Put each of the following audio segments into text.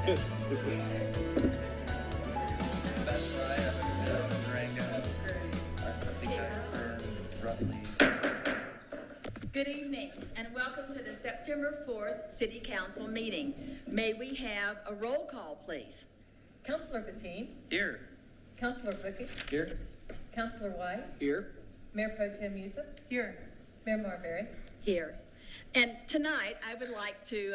Durango. I think I heard roughly. Good evening and welcome to the September 4th City Council meeting. May we have a roll call, please? Councilor Bettine. Here. Councilor Blickett. Here. Councilor White. Here. Mayor Pro Tem Youssef. Here. Mayor Marbury. Here. And tonight I would like to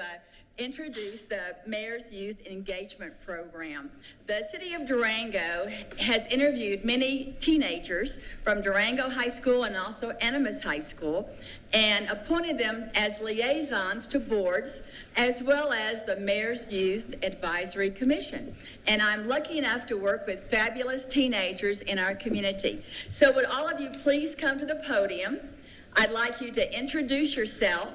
introduce the Mayor's Youth Engagement Program. The City of Durango has interviewed many teenagers from Durango High School and also Animas High School and appointed them as liaisons to boards as well as the Mayor's Youth Advisory Commission. And I'm lucky enough to work with fabulous teenagers in our community. So would all of you please come to the podium? I'd like you to introduce yourself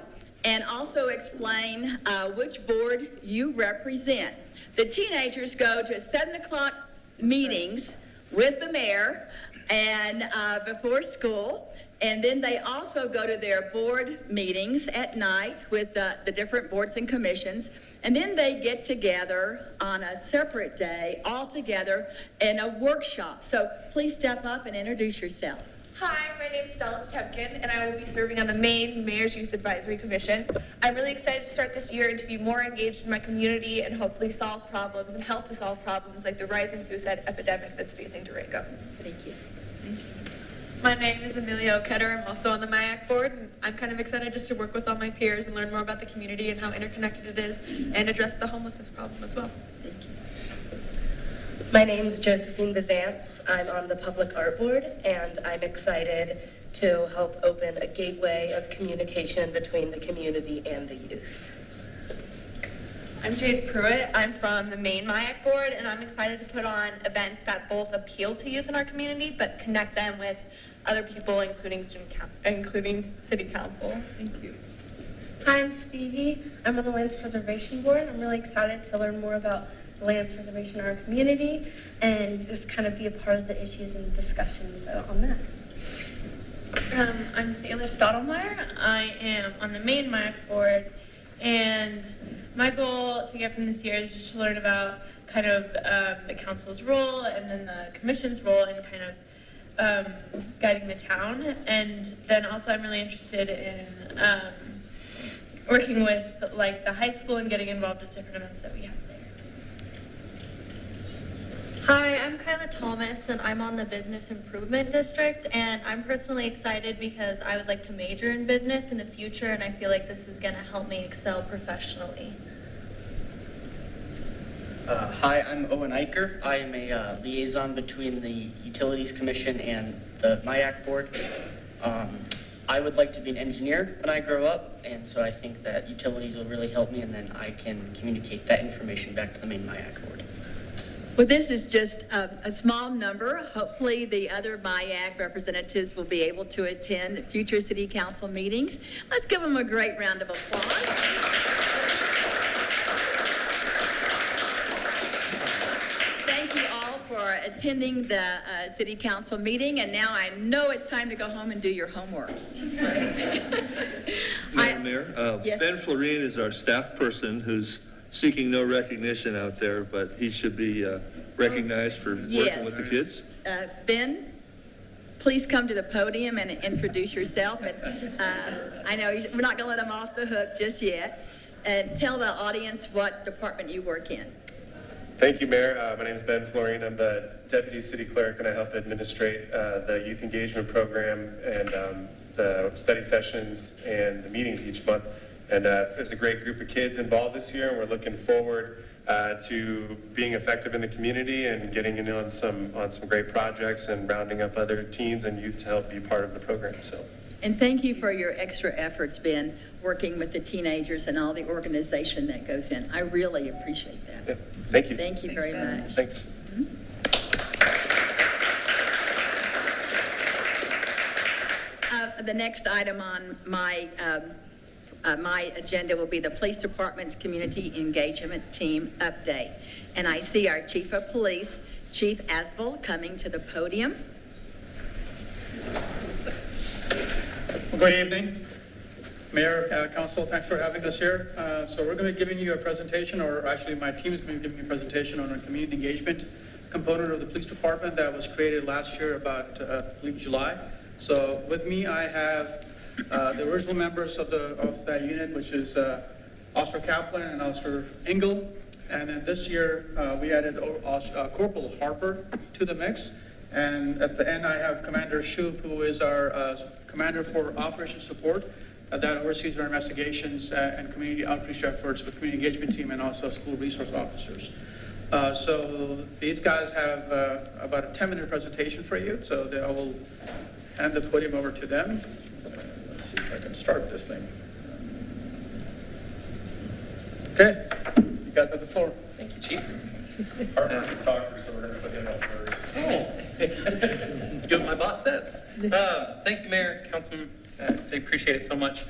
and also explain which board you represent. The teenagers go to 7 o'clock meetings with the mayor and before school, and then they also go to their board meetings at night with the different boards and commissions, and then they get together on a separate day all together in a workshop. So please step up and introduce yourself. Hi, my name is Stella Potemkin, and I will be serving on the Maine Mayor's Youth Advisory Commission. I'm really excited to start this year and to be more engaged in my community and hopefully solve problems and help to solve problems like the rising suicide epidemic that's facing Durango. Thank you. My name is Amelia O'Ketter. I'm also on the MIAC board, and I'm kind of excited just to work with all my peers and learn more about the community and how interconnected it is and address the homelessness problem as well. Thank you. My name is Josephine Bizantz. I'm on the Public Art Board, and I'm excited to help open a gateway of communication between the community and the youth. I'm Jade Pruitt. I'm from the Maine MIAC board, and I'm excited to put on events that both appeal to youth in our community, but connect them with other people, including City Council. Thank you. Hi, I'm Stevie. I'm on the Lands Preservation Board. I'm really excited to learn more about lands preservation in our community and just kind of be a part of the issues and discussions on that. I'm Sailor Stottlemyre. I am on the Maine MIAC board, and my goal to get from this year is just to learn about kind of the council's role and then the commission's role in kind of guiding the town. And then also I'm really interested in working with like the high school and getting involved with different events that we have there. Hi, I'm Kyla Thomas, and I'm on the Business Improvement District, and I'm personally excited because I would like to major in business in the future, and I feel like this is going to help me excel professionally. Hi, I'm Owen Eicher. I am a liaison between the Utilities Commission and the MIAC board. I would like to be an engineer when I grow up, and so I think that utilities will really help me, and then I can communicate that information back to the main MIAC board. Well, this is just a small number. Hopefully the other MIAC representatives will be able to attend future city council meetings. Let's give them a great round of applause. Thank you all for attending the city council meeting, and now I know it's time to go home and do your homework. Madam Mayor, yes. Ben Florine is our staff person who's seeking no recognition out there, but he should be recognized for working with the kids. Ben, please come to the podium and introduce yourself. And I know we're not going to let him off the hook just yet. And tell the audience what department you work in. Thank you, Mayor. My name is Ben Florine. I'm the Deputy City Clerk, and I help administrate the Youth Engagement Program and the study sessions and the meetings each month. And there's a great group of kids involved this year, and we're looking forward to being effective in the community and getting in on some great projects and rounding up other teens and youth to help be part of the program. So. And thank you for your extra efforts, Ben, working with the teenagers and all the organization that goes in. I really appreciate that. Yeah. Thank you. Thank you very much. Thanks. The next item on my agenda will be the Police Department's Community Engagement Team update. And I see our Chief of Police, Chief Asbel, coming to the podium. Well, good evening. Mayor, Council, thanks for having us here. So we're going to be giving you a presentation, or actually my team is going to be giving you a presentation on a community engagement component of the police department that was created last year about, I believe, July. So with me, I have the original members of that unit, which is Officer Kaplan and Officer Engel. And then this year, we added Corporal Harper to the mix. And at the end, I have Commander Shoup, who is our commander for Operation Support. That oversees our investigations and community outreach efforts with community engagement team and also school resource officers. So these guys have about a 10-minute presentation for you. So I will hand the podium over to them. Let's see if I can start this thing. Okay, you guys have the floor. Thank you, Chief. Harper's the talker, so we're going to put him up first. Oh, do what my boss says. Thank you, Mayor, Councilman. I appreciate it so much.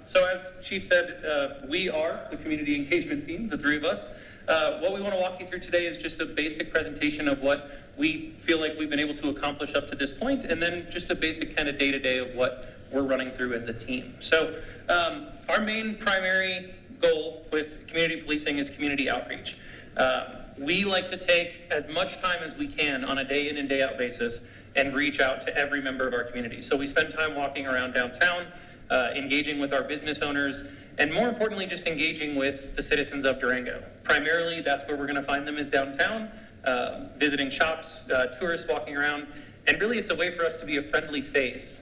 So as Chief said, we are the community engagement team, the three of us. What we want to walk you through today is just a basic presentation of what we feel like we've been able to accomplish up to this point, and then just a basic kind of day-to-day of what we're running through as a team. So our main primary goal with community policing is community outreach. We like to take as much time as we can on a day in and day out basis and reach out to every member of our community. So we spend time walking around downtown, engaging with our business owners, and more importantly, just engaging with the citizens of Durango. Primarily, that's where we're gonna find them, is downtown, visiting shops, tourists walking around, and really it's a way for us to be a friendly face.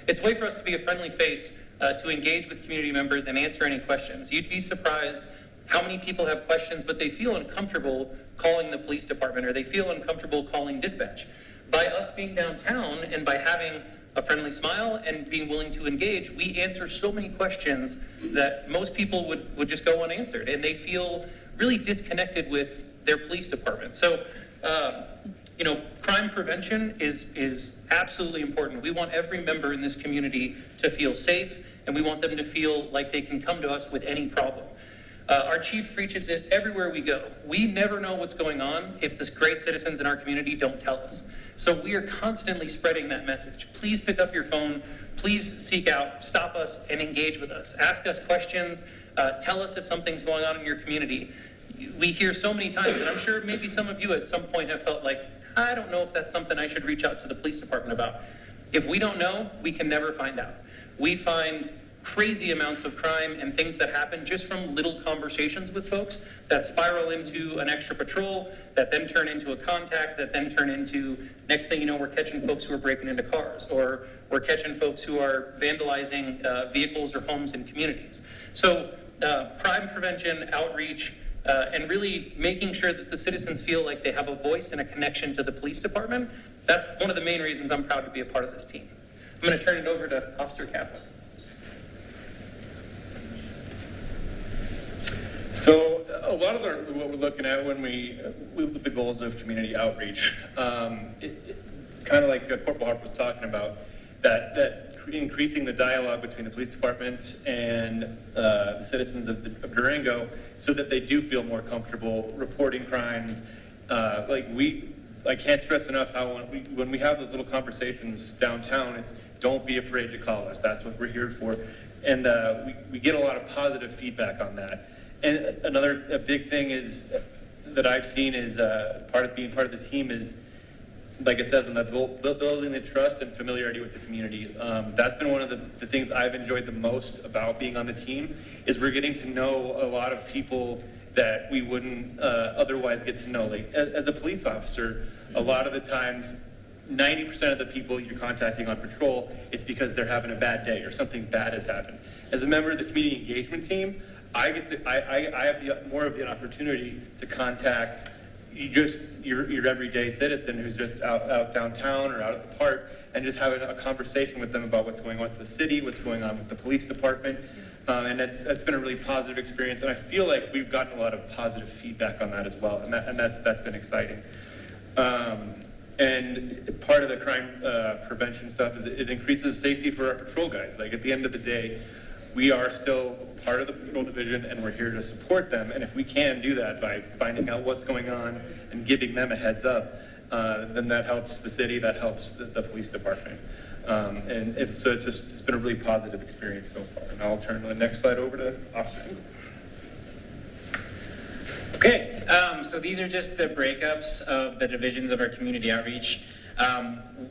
It's a way for us to be a friendly face to engage with community members and answer any questions. You'd be surprised how many people have questions, but they feel uncomfortable calling the police department, or they feel uncomfortable calling dispatch. By us being downtown and by having a friendly smile and being willing to engage, we answer so many questions that most people would just go unanswered, and they feel really disconnected with their police department. So, crime prevention is absolutely important. We want every member in this community to feel safe, and we want them to feel like they can come to us with any problem. Our chief preaches it everywhere we go. We never know what's going on if the great citizens in our community don't tell us. So we are constantly spreading that message. Please pick up your phone. Please seek out, stop us, and engage with us. Ask us questions. Tell us if something's going on in your community. We hear so many times, and I'm sure maybe some of you at some point have felt like, I don't know if that's something I should reach out to the police department about. If we don't know, we can never find out. We find crazy amounts of crime and things that happen just from little conversations with folks that spiral into an extra patrol, that then turn into a contact, that then turn into, next thing you know, we're catching folks who are breaking into cars, or we're catching folks who are vandalizing vehicles or homes in communities. So crime prevention, outreach, and really making sure that the citizens feel like they have a voice and a connection to the police department, that's one of the main reasons I'm proud to be a part of this team. I'm going to turn it over to Officer Kaplan. So a lot of what we're looking at when we with the goals of community outreach, kind of like Corporal Harper was talking about, that increasing the dialogue between the police department and the citizens of Durango, so that they do feel more comfortable reporting crimes. I can't stress enough how when we have those little conversations downtown, it's don't be afraid to call us. That's what we're here for, and we get a lot of positive feedback on that. And a big thing is that I've seen is being part of the team is, like it says in that, building the trust and familiarity with the community. That's been one of the things I've enjoyed the most about being on the team, is we're getting to know a lot of people that we wouldn't otherwise get to know. Like as a police officer, a lot of the times, 90% of the people you're contacting on patrol, it's because they're having a bad day or something bad has happened. As a member of the community engagement team, I have more of the opportunity to contact your everyday citizen who's just out downtown or out at the park, and just having a conversation with them about what's going on with the city, what's going on with the police department, and that's been a really positive experience. And I feel like we've gotten a lot of positive feedback on that as well, and that's been exciting. And part of the crime prevention stuff is it increases safety for our patrol guys. Like at the end of the day, we are still part of the patrol division, and we're here to support them. And if we can do that by finding out what's going on and giving them a heads up, then that helps the city, that helps the police department. And it's been a really positive experience so far. And I'll turn the next slide over to Officer Engel. Okay, so these are just the breakups of the divisions of our community outreach.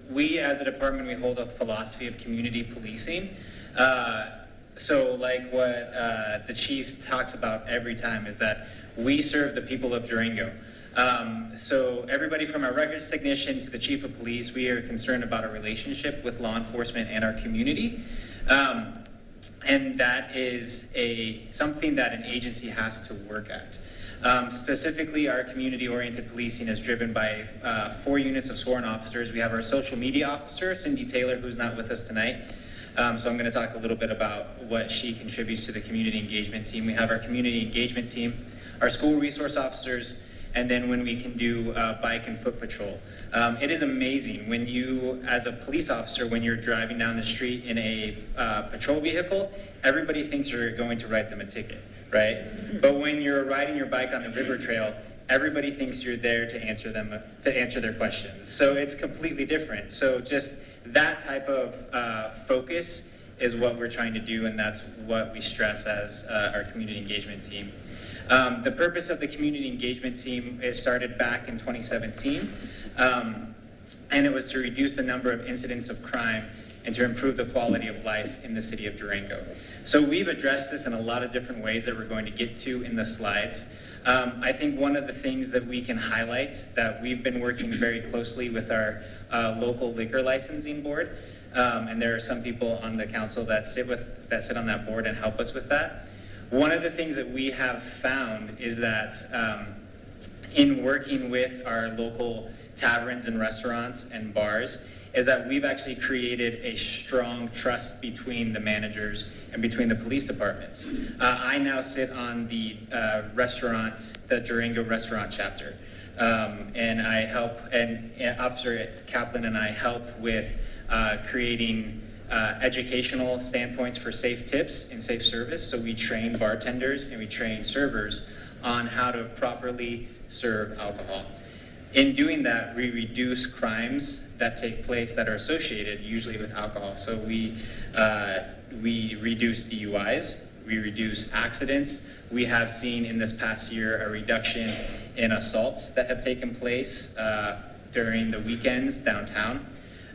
We, as a department, we hold a philosophy of community policing. So like what the chief talks about every time is that we serve the people of Durango. So everybody from our records technician to the chief of police, we are concerned about our relationship with law enforcement and our community. And that is something that an agency has to work at. Specifically, our community-oriented policing is driven by 4 units of sworn officers. We have our social media officer, Cindy Taylor, who's not with us tonight. So I'm going to talk a little bit about what she contributes to the community engagement team. We have our community engagement team, our school resource officers, and then when we can do bike and foot patrol. It is amazing when you, as a police officer, when you're driving down the street in a patrol vehicle, everybody thinks you're going to write them a ticket, right? But when you're riding your bike on the river trail, everybody thinks you're there to answer their questions. So it's completely different. So just that type of focus is what we're trying to do, and that's what we stress as our community engagement team. The purpose of the community engagement team is started back in 2017, and it was to reduce the number of incidents of crime and to improve the quality of life in the city of Durango. So we've addressed this in a lot of different ways that we're going to get to in the slides. I think one of the things that we can highlight that we've been working very closely with our local liquor licensing board, and there are some people on the council that sit on that board and help us with that. One of the things that we have found is that in working with our local taverns and restaurants and bars, is that we've actually created a strong trust between the managers and between the police departments. I now sit on the Durango restaurant chapter, and I help, and Officer Kaplan and I help with creating educational standpoints for safe tips and safe service. So we train bartenders and we train servers on how to properly serve alcohol. In doing that, we reduce crimes that take place that are associated usually with alcohol. So we reduce DUIs, we reduce accidents. We have seen in this past year a reduction in assaults that have taken place during the weekends downtown.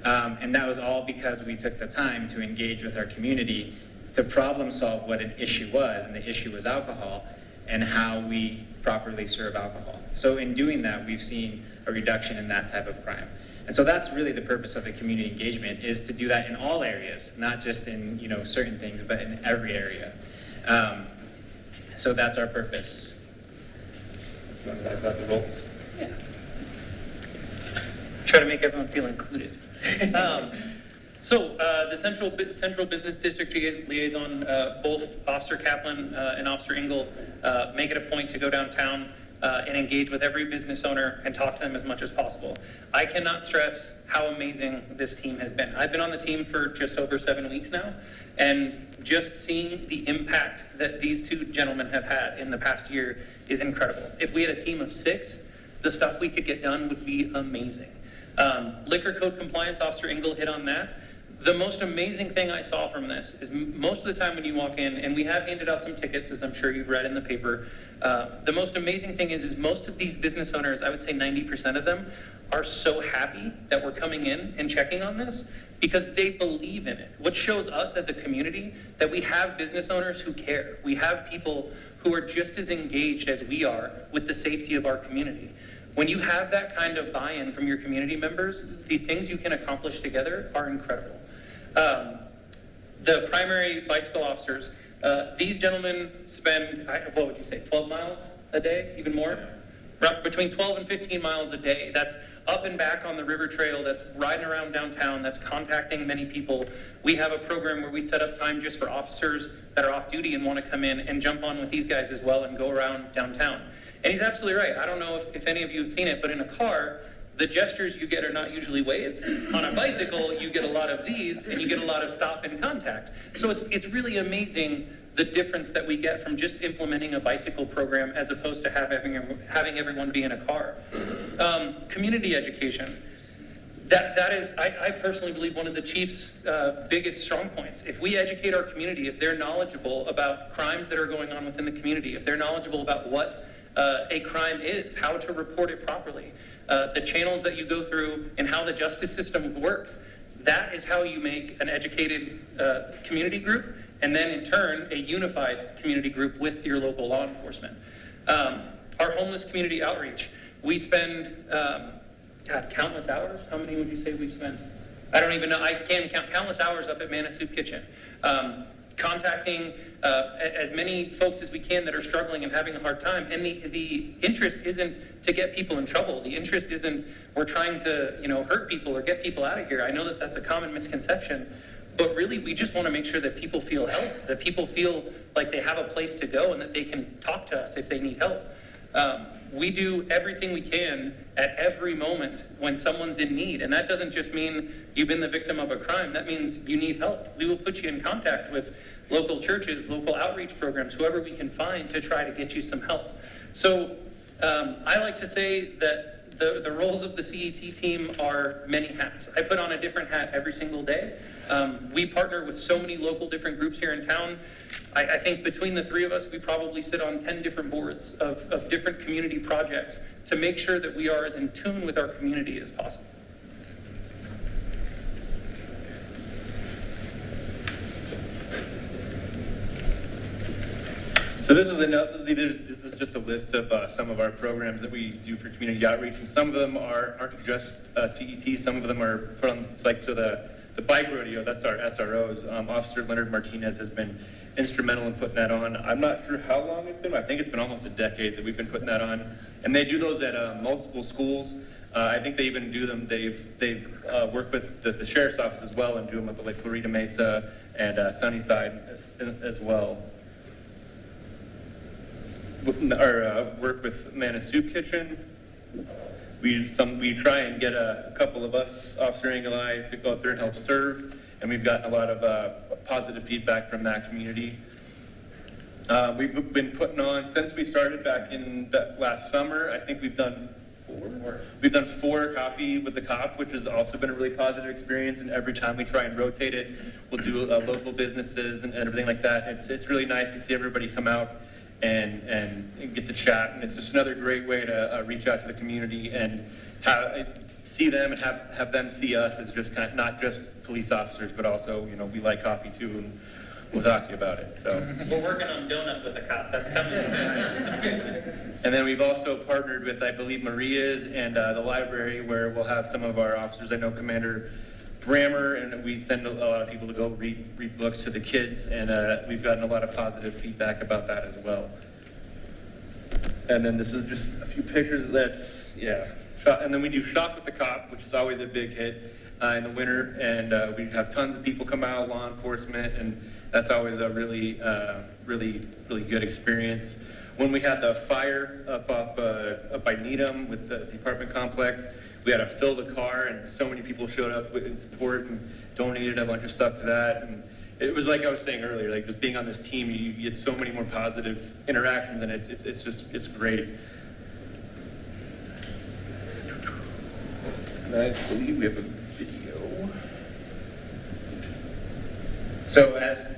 And that was all because we took the time to engage with our community to problem solve what an issue was, and the issue was alcohol, and how we properly serve alcohol. So in doing that, we've seen a reduction in that type of crime. And so that's really the purpose of the community engagement, is to do that in all areas, not just in certain things, but in every area. So that's our purpose. You want to talk about the roles? Yeah. Try to make everyone feel included. So the Central Business District Liaison, both Officer Kaplan and Officer Engel make it a point to go downtown and engage with every business owner and talk to them as much as possible. I cannot stress how amazing this team has been. I've been on the team for just over 7 weeks now, and just seeing the impact that these 2 gentlemen have had in the past year is incredible. If we had a team of 6, the stuff we could get done would be amazing. Liquor code compliance, Officer Engel hit on that. The most amazing thing I saw from this is most of the time when you walk in, and we have handed out some tickets, as I'm sure you've read in the paper, the most amazing thing is most of these business owners, I would say 90% of them, are so happy that we're coming in and checking on this because they believe in it. What shows us as a community that we have business owners who care. We have people who are just as engaged as we are with the safety of our community. When you have that kind of buy-in from your community members, the things you can accomplish together are incredible. The primary bicycle officers, these gentlemen spend, what would you say, 12 miles a day, even more? Between 12 and 15 miles a day. That's up and back on the river trail, that's riding around downtown, that's contacting many people. We have a program where we set up time just for officers that are off duty and want to come in and jump on with these guys as well and go around downtown. And he's absolutely right. I don't know if any of you have seen it, but in a car, the gestures you get are not usually waves. On a bicycle, you get a lot of these, and you get a lot of stop and contact. So it's really amazing the difference that we get from just implementing a bicycle program as opposed to having everyone be in a car. Community education. That is, I personally believe, one of the chief's biggest strong points. If we educate our community, if they're knowledgeable about crimes that are going on within the community, if they're knowledgeable about what a crime is, how to report it properly, the channels that you go through, and how the justice system works, that is how you make an educated community group, and then in turn, a unified community group with your local law enforcement. Our homeless community outreach, we spend, countless hours. How many would you say we spend? I don't even know. I can't count. Countless hours up at Manna Soup Kitchen. Contacting as many folks as we can that are struggling and having a hard time. And the interest isn't to get people in trouble. The interest isn't we're trying to, hurt people or get people out of here. I know that that's a common misconception. But really, we just want to make sure that people feel helped, that people feel like they have a place to go and that they can talk to us if they need help. We do everything we can at every moment when someone's in need. And that doesn't just mean you've been the victim of a crime. That means you need help. We will put you in contact with local churches, local outreach programs, whoever we can find to try to get you some help. So I like to say that the roles of the CET team are many hats. I put on a different hat every single day. We partner with so many local different groups here in town. I think between the three of us, we probably sit on 10 different boards of different community projects to make sure that we are as in tune with our community as possible. So this is just a list of some of our programs that we do for community outreach, and some of them aren't just CET. Some of them are put on, the bike rodeo. That's our SROs. Officer Leonard Martinez has been instrumental in putting that on. I'm not sure how long it's been. I think it's been almost a decade that we've been putting that on, and they do those at multiple schools. I think they even do them. They've worked with the sheriff's office as well and do them at Florida Mesa and Sunnyside as well. Work with Manna Soup Kitchen. We try and get a couple of us, Officer Angel I, to go out there and help serve, and we've gotten a lot of positive feedback from that community. We've been putting on, since we started back in last summer, I think we've done four Coffee with the Cop, which has also been a really positive experience, and every time we try and rotate it, we'll do local businesses and everything like that. It's really nice to see everybody come out and get to chat, and it's just another great way to reach out to the community and see them and have them see us as just not just police officers, but also, we like coffee too, and we'll talk to you about it. So we're working on donut with the cop. That's coming soon. And then we've also partnered with, I believe, Maria's and the library, where we'll have some of our officers. I know Commander Brammer, and we send a lot of people to go read books to the kids, and we've gotten a lot of positive feedback about that as well. And then this is just a few pictures. And then we do Shop with the Cop, which is always a big hit in the winter, and we have tons of people come out, law enforcement, and that's always a really good experience. When we had the fire up by Needham with the apartment complex, we had to fill the car, and so many people showed up in support and donated a bunch of stuff to that. And it was like I was saying earlier, like just being on this team, you get so many more positive interactions, and it's great. And I believe we have a video. So as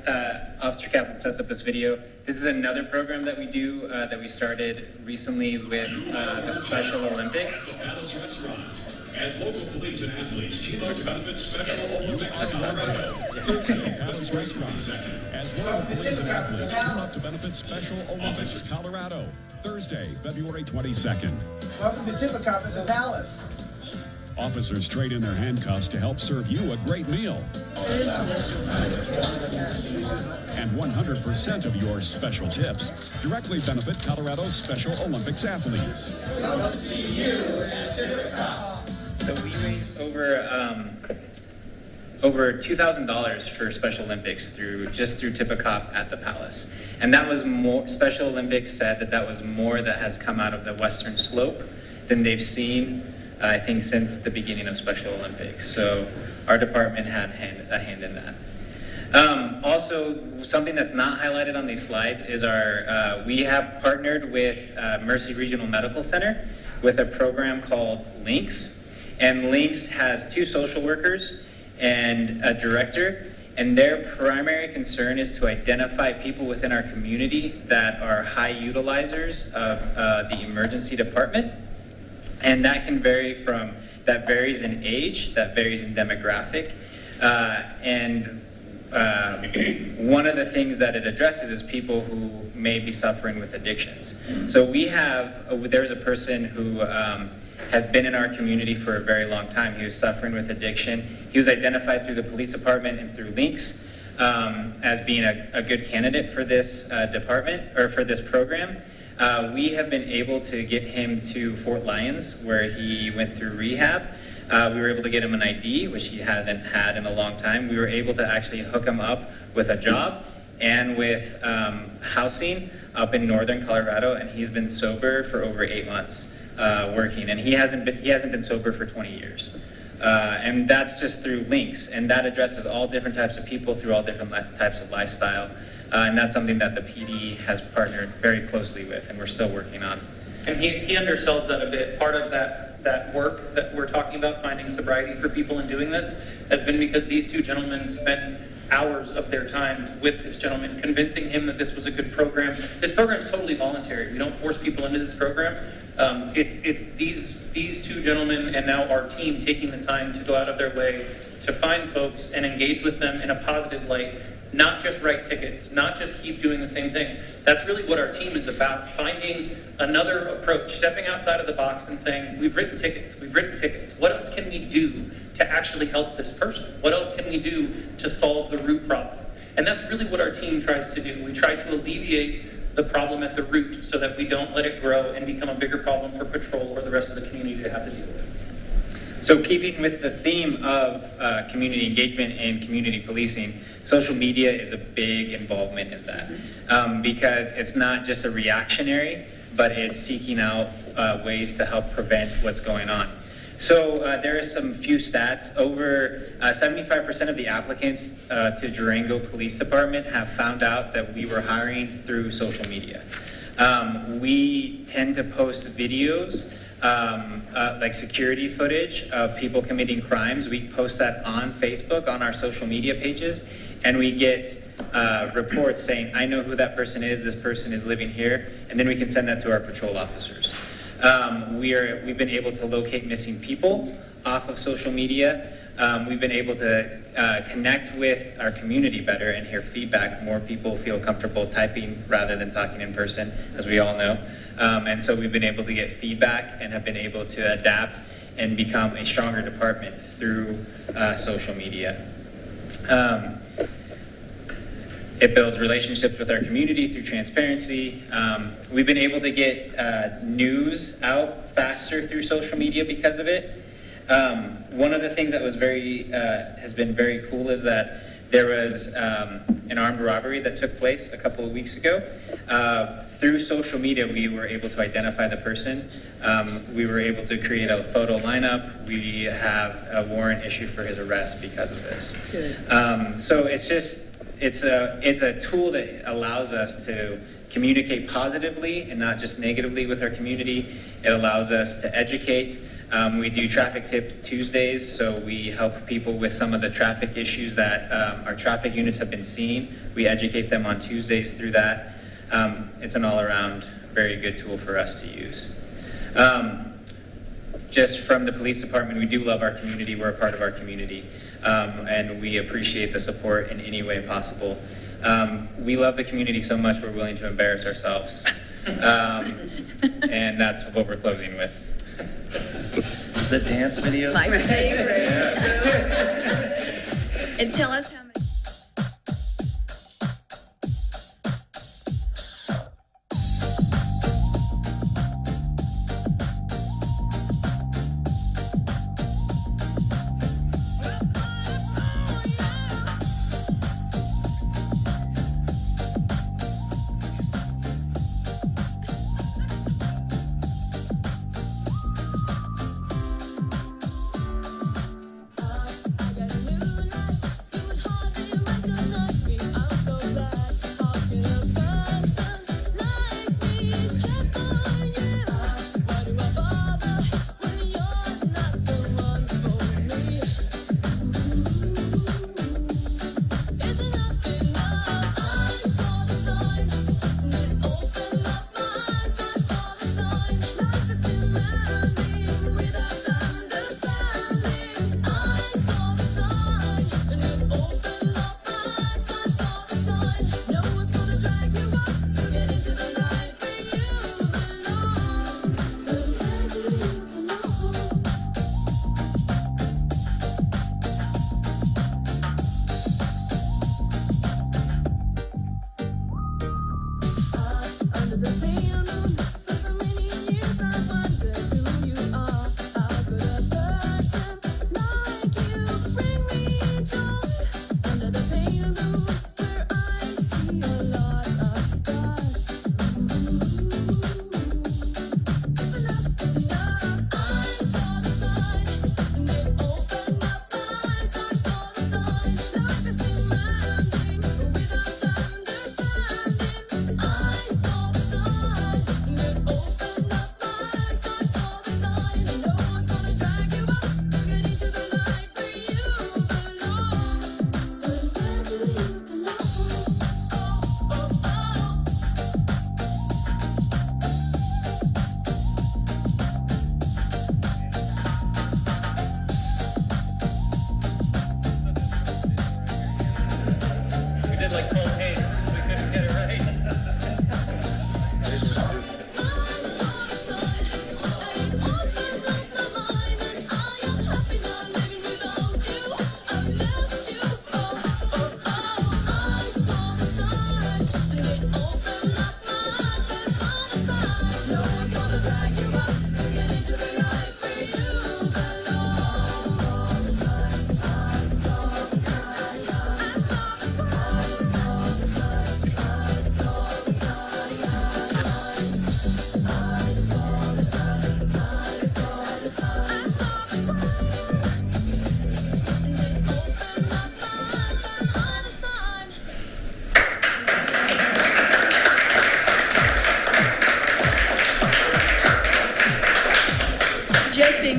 Officer Kaplan sets up this video, this is another program that we do that we started recently with the Special Olympics. As local police and athletes team up to benefit Special Olympics Colorado. Palace Restaurant. As local police and athletes team up to benefit Special Olympics Colorado. Thursday, February 22nd. Welcome to Tippecanoe at the Palace. Officers trade in their handcuffs to help serve you a great meal. And 100% of your special tips directly benefit Colorado's Special Olympics athletes. Come see you in Tippecanoe. So we raised over $2,000 for Special Olympics through Tippecanoe at the Palace, and that was more. Special Olympics said that was more that has come out of the Western Slope than they've seen, I think, since the beginning of Special Olympics. So our department had a hand in that. Also, something that's not highlighted on these slides is we have partnered with Mercy Regional Medical Center with a program called LINKS. And Links has 2 social workers and a director, and their primary concern is to identify people within our community that are high utilizers of the emergency department. And that can vary that varies in age, that varies in demographic, one of the things that it addresses is people who may be suffering with addictions. So there's a person who has been in our community for a very long time. He was suffering with addiction. He was identified through the police department and through Links as being a good candidate for this department, or for this program. We have been able to get him to Fort Lyons, where he went through rehab. We were able to get him an ID, which he hadn't had in a long time. We were able to actually hook him up with a job and with housing up in northern Colorado, and he's been sober for over 8 months working, and he hasn't been sober for 20 years. And that's just through Links, and that addresses all different types of people through all different types of lifestyle, and that's something that the PD has partnered very closely with, and we're still working on. And he undersells that a bit. Part of that work that we're talking about, finding sobriety for people and doing this, has been because these 2 gentlemen spent hours of their time with this gentleman, convincing him that this was a good program. This program is totally voluntary. We don't force people into this program. It's these 2 gentlemen and now our team taking the time to go out of their way to find folks and engage with them in a positive light, not just write tickets, not just keep doing the same thing. That's really what our team is about, finding another approach, stepping outside of the box and saying, we've written tickets. What else can we do to actually help this person? What else can we do to solve the root problem? And that's really what our team tries to do. We try to alleviate the problem at the root so that we don't let it grow and become a bigger problem for patrol or the rest of the community to have to deal with. So keeping with the theme of community engagement and community policing, social media is a big involvement in that, because it's not just a reactionary, but it's seeking out ways to help prevent what's going on. So there are some few stats. Over 75% of the applicants to Durango Police Department have found out that we were hiring through social media. We tend to post videos, like security footage of people committing crimes. We post that on Facebook, on our social media pages, and we get reports saying, I know who that person is, this person is living here, and then we can send that to our patrol officers. We've been able to locate missing people off of social media. We've been able to connect with our community better and hear feedback. More people feel comfortable typing rather than talking in person, as we all know. And so we've been able to get feedback and have been able to adapt and become a stronger department through social media. It builds relationships with our community through transparency. We've been able to get news out faster through social media because of it. One of the things that was has been very cool is that there was an armed robbery that took place a couple of weeks ago. Through social media, we were able to identify the person. We were able to create a photo lineup. We have a warrant issued for his arrest because of this. Good. So it's a tool that allows us to communicate positively and not just negatively with our community. It allows us to educate. We do traffic tip Tuesdays, so we help people with some of the traffic issues that our traffic units have been seeing. We educate them on Tuesdays through that. It's an all-around very good tool for us to use. Just from the police department, we do love our community. We're a part of our community, and we appreciate the support in any way possible. We love the community so much we're willing to embarrass ourselves, and that's what we're closing with. The dance video. My favorite. And tell us how many.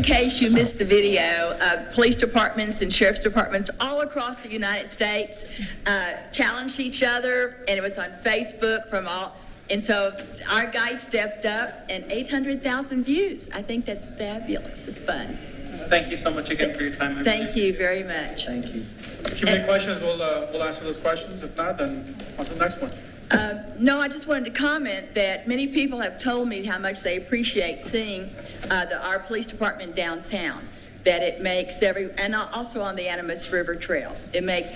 case you missed the video, police departments and sheriff's departments all across the United States challenged each other, and it was on Facebook from all. And so our guy stepped up, and 800,000 views. I think that's fabulous. It's fun. Thank you so much again for your time. Thank you very much. Thank you. If you have any questions, we'll answer those questions. If not, then on to the next one. No, I just wanted to comment that many people have told me how much they appreciate seeing our police department downtown. That it makes and also on the Animas River Trail. It makes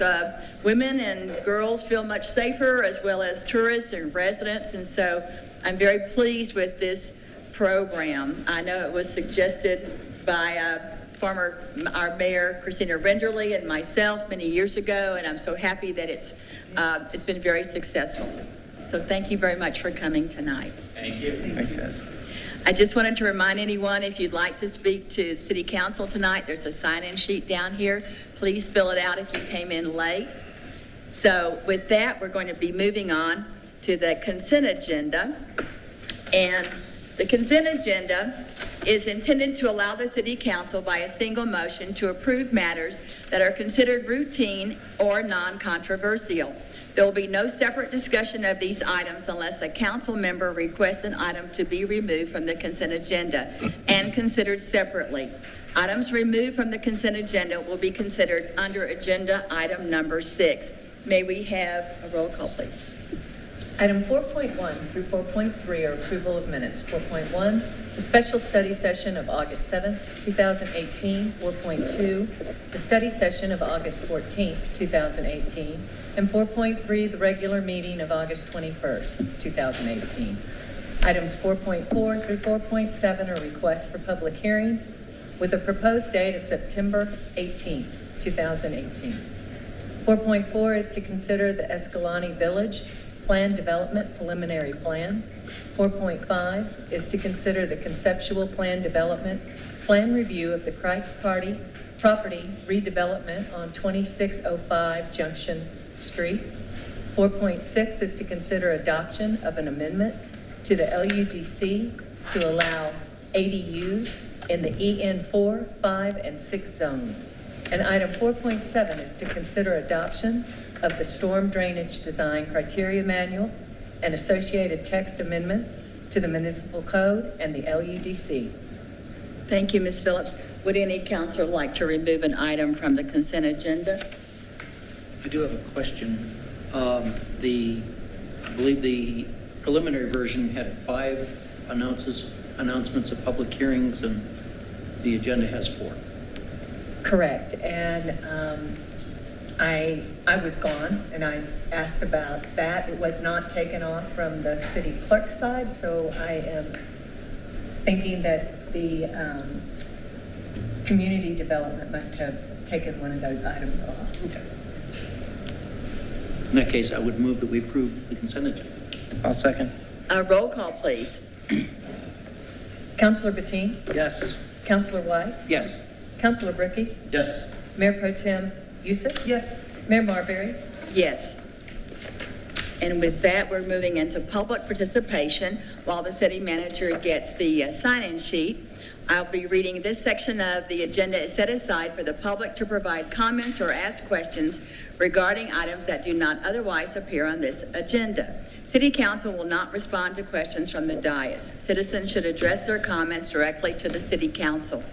women and girls feel much safer, as well as tourists and residents. And so I'm very pleased with this program. I know it was suggested by our mayor, Christina Renderly, and myself many years ago, and I'm so happy that it's been very successful. So thank you very much for coming tonight. Thank you. Thanks, guys. I just wanted to remind anyone, if you'd like to speak to City Council tonight, there's a sign-in sheet down here. Please fill it out if you came in late. So with that, we're going to be moving on to the consent agenda. And the consent agenda is intended to allow the City Council by a single motion to approve matters that are considered routine or non-controversial. There will be no separate discussion of these items unless a council member requests an item to be removed from the consent agenda and considered separately. Items removed from the consent agenda will be considered under agenda item number 6. May we have a roll call, please? Item 4.1 through 4.3 are approval of minutes. 4.1, the special study session of August 7th, 2018. 4.2, the study session of August 14th, 2018. And 4.3, the regular meeting of August 21st, 2018. Items 4.4 through 4.7 are requests for public hearings with a proposed date of September 18th, 2018. 4.4 is to consider the Escalante Village Plan Development Preliminary Plan. 4.5 is to consider the Conceptual Plan Development Plan Review of the Kreitz Property Redevelopment on 2605 Junction Street. 4.6 is to consider adoption of an amendment to the LUDC to allow ADUs in the EN 4, 5, and 6 zones. And item 4.7 is to consider adoption of the Storm Drainage Design Criteria Manual and associated text amendments to the Municipal Code and the LUDC. Thank you, Ms. Phillips. Would any counselor like to remove an item from the consent agenda? I do have a question. I believe the preliminary version had 5 announcements of public hearings, and the agenda has 4. Correct. And I was gone, and I asked about that. It was not taken off from the city clerk's side, so I am thinking that the community development must have taken one of those items off. Okay. In that case, I would move that we approve the consent agenda. I'll second. Roll call, please. Councilor Bettine? Yes. Councilor White? Yes. Councilor Bricky? Yes. Mayor Pro Tem Youssef? Yes. Mayor Marbury? Yes. And with that, we're moving into public participation while the city manager gets the sign-in sheet. I'll be reading this section of the agenda is set aside for the public to provide comments or ask questions regarding items that do not otherwise appear on this agenda. City Council will not respond to questions from the dais. Citizens should address their comments directly to the City Council.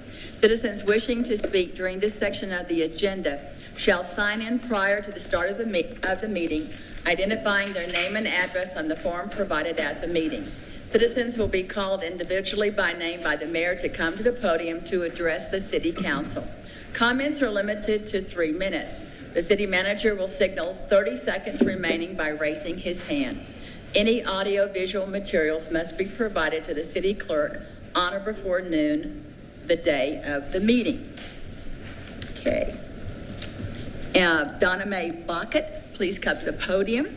Citizens wishing to speak during this section of the agenda shall sign in prior to the start of the meeting, identifying their name and address on the form provided at the meeting. Citizens will be called individually by name by the mayor to come to the podium to address the City Council. Comments are limited to 3 minutes. The city manager will signal 30 seconds remaining by raising his hand. Any audio-visual materials must be provided to the city clerk on or before noon the day of the meeting. Okay. Donna Mae Bucket, please come to the podium.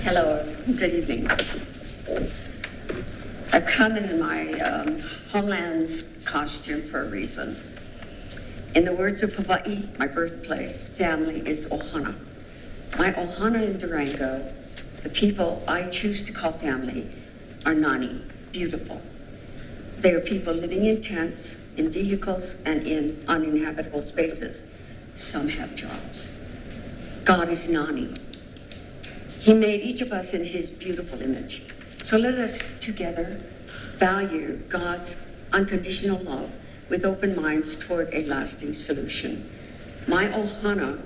Hello, good evening. I've come in my Homeland's costume for a reason. In the words of Hawaii, my birthplace, family is Ohana. My Ohana in Durango, The people I choose to call family are Nani, beautiful. They are people living in tents, in vehicles, and in uninhabitable spaces. Some have jobs. God is Nani. He made each of us in his beautiful image. So let us together value God's unconditional love with open minds toward a lasting solution. My Ohana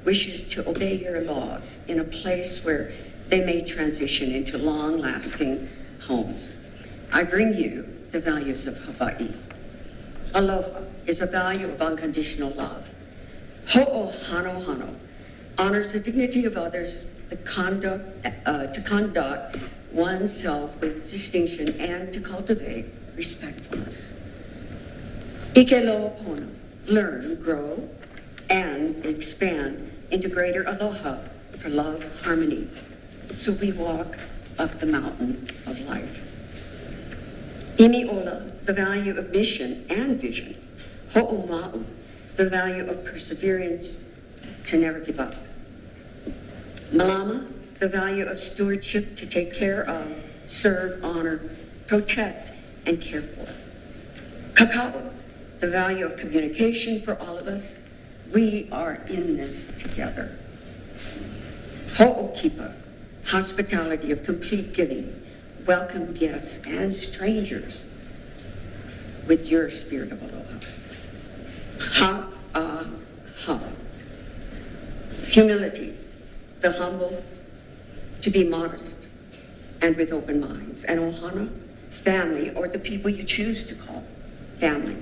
wishes to obey your laws in a place where they may transition into long-lasting homes. I bring you the values of Hawaii. Aloha is a value of unconditional love. Ho'ohanohano honors the dignity of others, to conduct oneself with distinction, and to cultivate respectfulness. Ikelopono, learn, grow, and expand into greater aloha for love, harmony. So we walk up the mountain of life. Imiola, the value of mission and vision. Ho'oma'u, the value of perseverance, to never give up. Malama, the value of stewardship, to take care of, serve, honor, protect, and care for. Kakao, the value of communication for all of us. We are in this together. Ho'okipa, hospitality of complete giving. Welcome guests and strangers with your spirit of aloha. Ha. Humility, the humble, to be modest and with open minds. And ohana, family, or the people you choose to call family.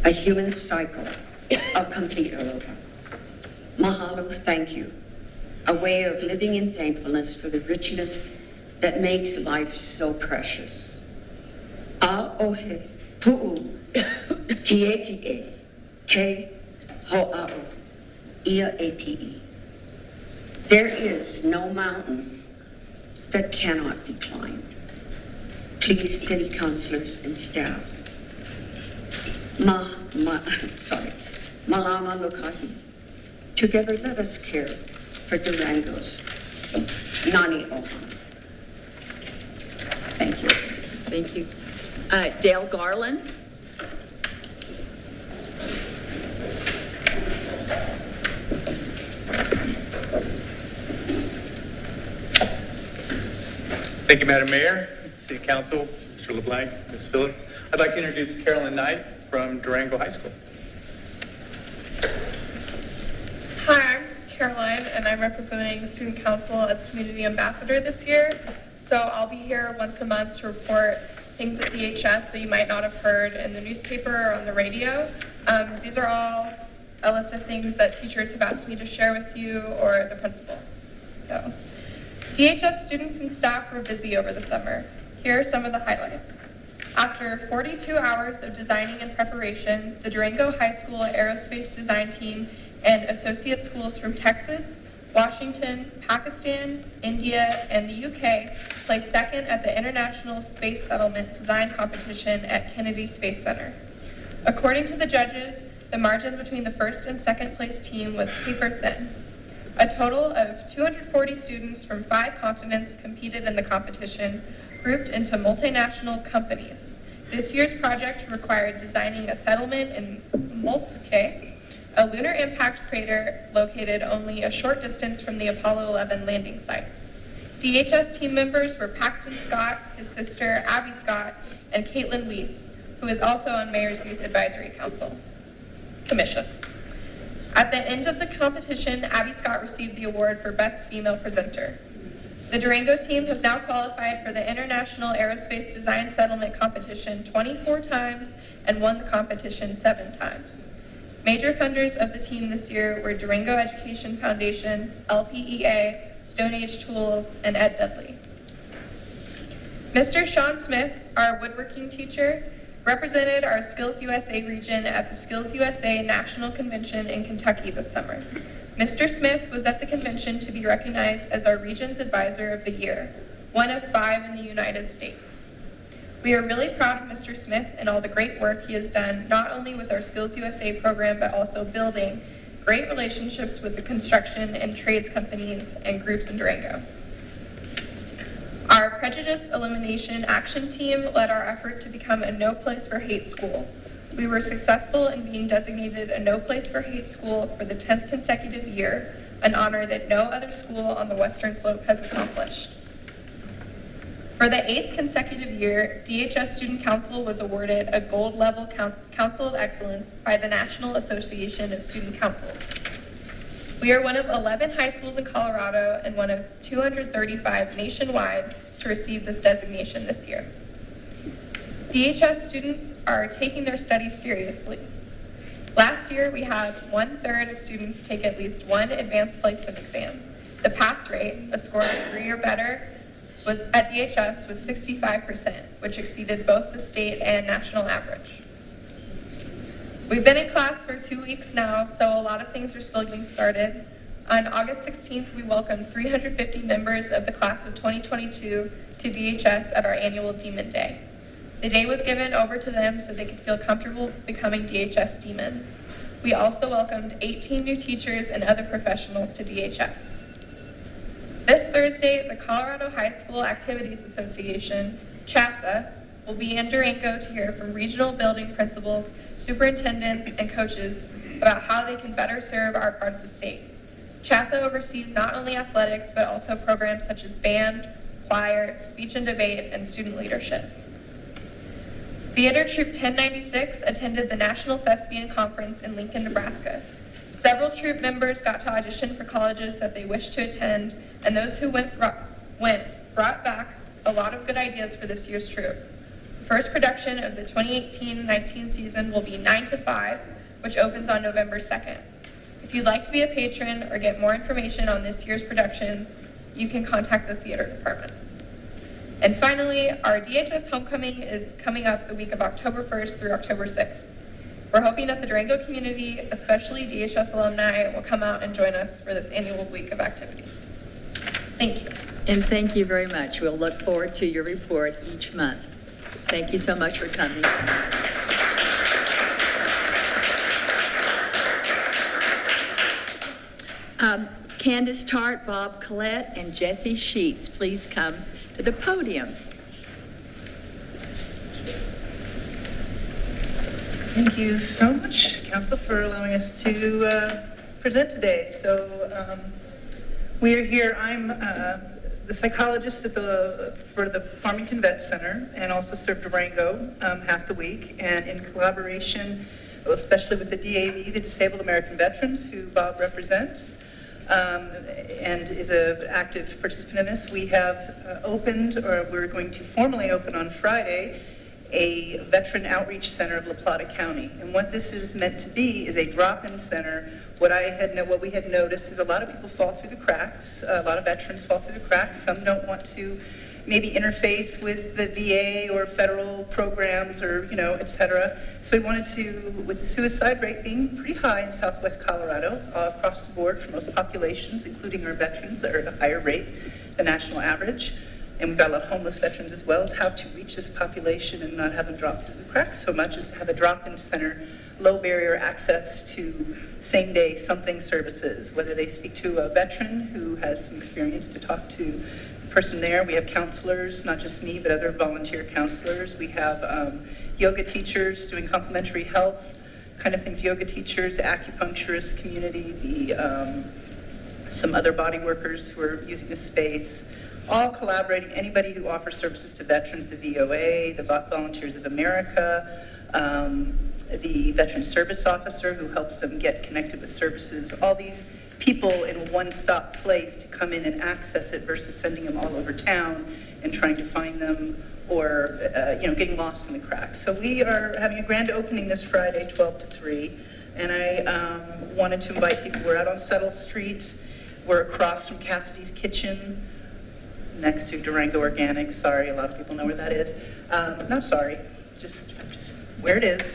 A human cycle of complete aloha. Mahalo, thank you. A way of living in thankfulness for the richness that makes life so precious. A'ohe, pu'u, kie, ke, ho'a'o, ia ape. There is no mountain that cannot be climbed. Please, city councilors and staff, Malama Lukahi, together let us care for Durango's Nani Oha. Thank you. Thank you. Dale Garland. Thank you, Madam Mayor, City Council, Mr. LeBlanc, Ms. Phillips. I'd like to introduce Carolyn Knight from Durango High School. Hi, I'm Caroline, and I'm representing the Student Council as Community Ambassador this year. So I'll be here once a month to report things at DHS that you might not have heard in the newspaper or on the radio. These are all a list of things that teachers have asked me to share with you or the principal. So, DHS students and staff were busy over the summer. Here are some of the highlights. After 42 hours of designing and preparation, the Durango High School Aerospace Design Team and associate schools from Texas, Washington, Pakistan, India, and the UK placed second at the International Space Settlement Design Competition at Kennedy Space Center. According to the judges, the margin between the first and second place team was paper thin. A total of 240 students from 5 continents competed in the competition, grouped into multinational companies. This year's project required designing a settlement in Moltke, a lunar impact crater located only a short distance from the Apollo 11 landing site. DHS team members were Paxton Scott, his sister Abby Scott, and Caitlin Weiss, who is also on Mayor's Youth Advisory Commission. At the end of the competition, Abby Scott received the award for Best Female Presenter. The Durango team has now qualified for the International Aerospace Design Settlement Competition 24 times and won the competition 7 times. Major funders of the team this year were Durango Education Foundation, LPEA, Stone Age Tools, and Ed Dudley. Mr. Sean Smith, our woodworking teacher, represented our Skills USA region at the Skills USA National Convention in Kentucky this summer. Mr. Smith was at the convention to be recognized as our region's Advisor of the Year, one of 5 in the United States. We are really proud of Mr. Smith and all the great work he has done, not only with our Skills USA program, but also building great relationships with the construction and trades companies and groups in Durango. Our Prejudice Elimination Action Team led our effort to become a No Place for Hate school. We were successful in being designated a No Place for Hate school for the 10th consecutive year, an honor that no other school on the Western Slope has accomplished. For the 8th consecutive year, DHS Student Council was awarded a gold level Council of Excellence by the National Association of Student Councils. We are one of 11 high schools in Colorado and one of 235 nationwide to receive this designation this year. DHS students are taking their studies seriously. Last year, we had 1/3 of students take at least one advanced placement exam. The pass rate, a score of 3 or better, was at DHS was 65%, which exceeded both the state and national average. We've been in class for 2 weeks now, so a lot of things are still getting started. On August 16th, we welcomed 350 members of the class of 2022 to DHS at our annual Demon Day. The day was given over to them so they could feel comfortable becoming DHS demons. We also welcomed 18 new teachers and other professionals to DHS. This Thursday, the Colorado High School Activities Association, CHASA, will be in Durango to hear from regional building principals, superintendents, and coaches about how they can better serve our part of the state. CHASA oversees not only athletics, but also programs such as band, choir, speech and debate, and student leadership. Theater Troop 1096 attended the National Thespian Conference in Lincoln, Nebraska. Several troop members got to audition for colleges that they wished to attend, and those who went brought back a lot of good ideas for this year's troop. The first production of the 2018-19 season will be 9 to 5, which opens on November 2nd. If you'd like to be a patron or get more information on this year's productions, you can contact the theater department. And finally, our DHS homecoming is coming up the week of October 1st through October 6th. We're hoping that the Durango community, especially DHS alumni, will come out and join us for this annual week of activity. Thank you. And thank you very much. We'll look forward to your report each month. Thank you so much for coming. Candace Tart, Bob Collette, and Jesse Sheets, please come to the podium. Thank you so much, Council, for allowing us to present today. So we are here. I'm the psychologist for the Farmington Vet Center and also serve Durango half the week. And in collaboration, especially with the DAV, the Disabled American Veterans, who Bob represents, and is an active participant in this, we have opened, or we're going to formally open on Friday, a Veteran Outreach Center of La Plata County. And what this is meant to be is a drop-in center. What we had noticed is a lot of people fall through the cracks. A lot of veterans fall through the cracks. Some don't want to maybe interface with the VA or federal programs or, et cetera. So we wanted to, with the suicide rate being pretty high in Southwest Colorado, across the board for most populations, including our veterans that are at a higher rate than national average, and we've got a lot of homeless veterans as well, is how to reach this population and not have them drop through the cracks so much as to have a drop-in center, low barrier access to same-day something services, whether they speak to a veteran who has some experience to talk to the person there. We have counselors, not just me, but other volunteer counselors. We have yoga teachers doing complementary health kind of things, yoga teachers, acupuncturist community, some other body workers who are using the space, all collaborating, anybody who offers services to veterans, to VOA, the Volunteers of America, the Veteran Service Officer who helps them get connected with services, all these people in a one-stop place to come in and access it versus sending them all over town and trying to find them or getting lost in the cracks. So we are having a grand opening this Friday, 12 to 3, and I wanted to invite people. We're out on Settle Street. We're across from Cassidy's Kitchen, next to Durango Organics. Sorry, a lot of people know where that is. Not sorry, just where it is.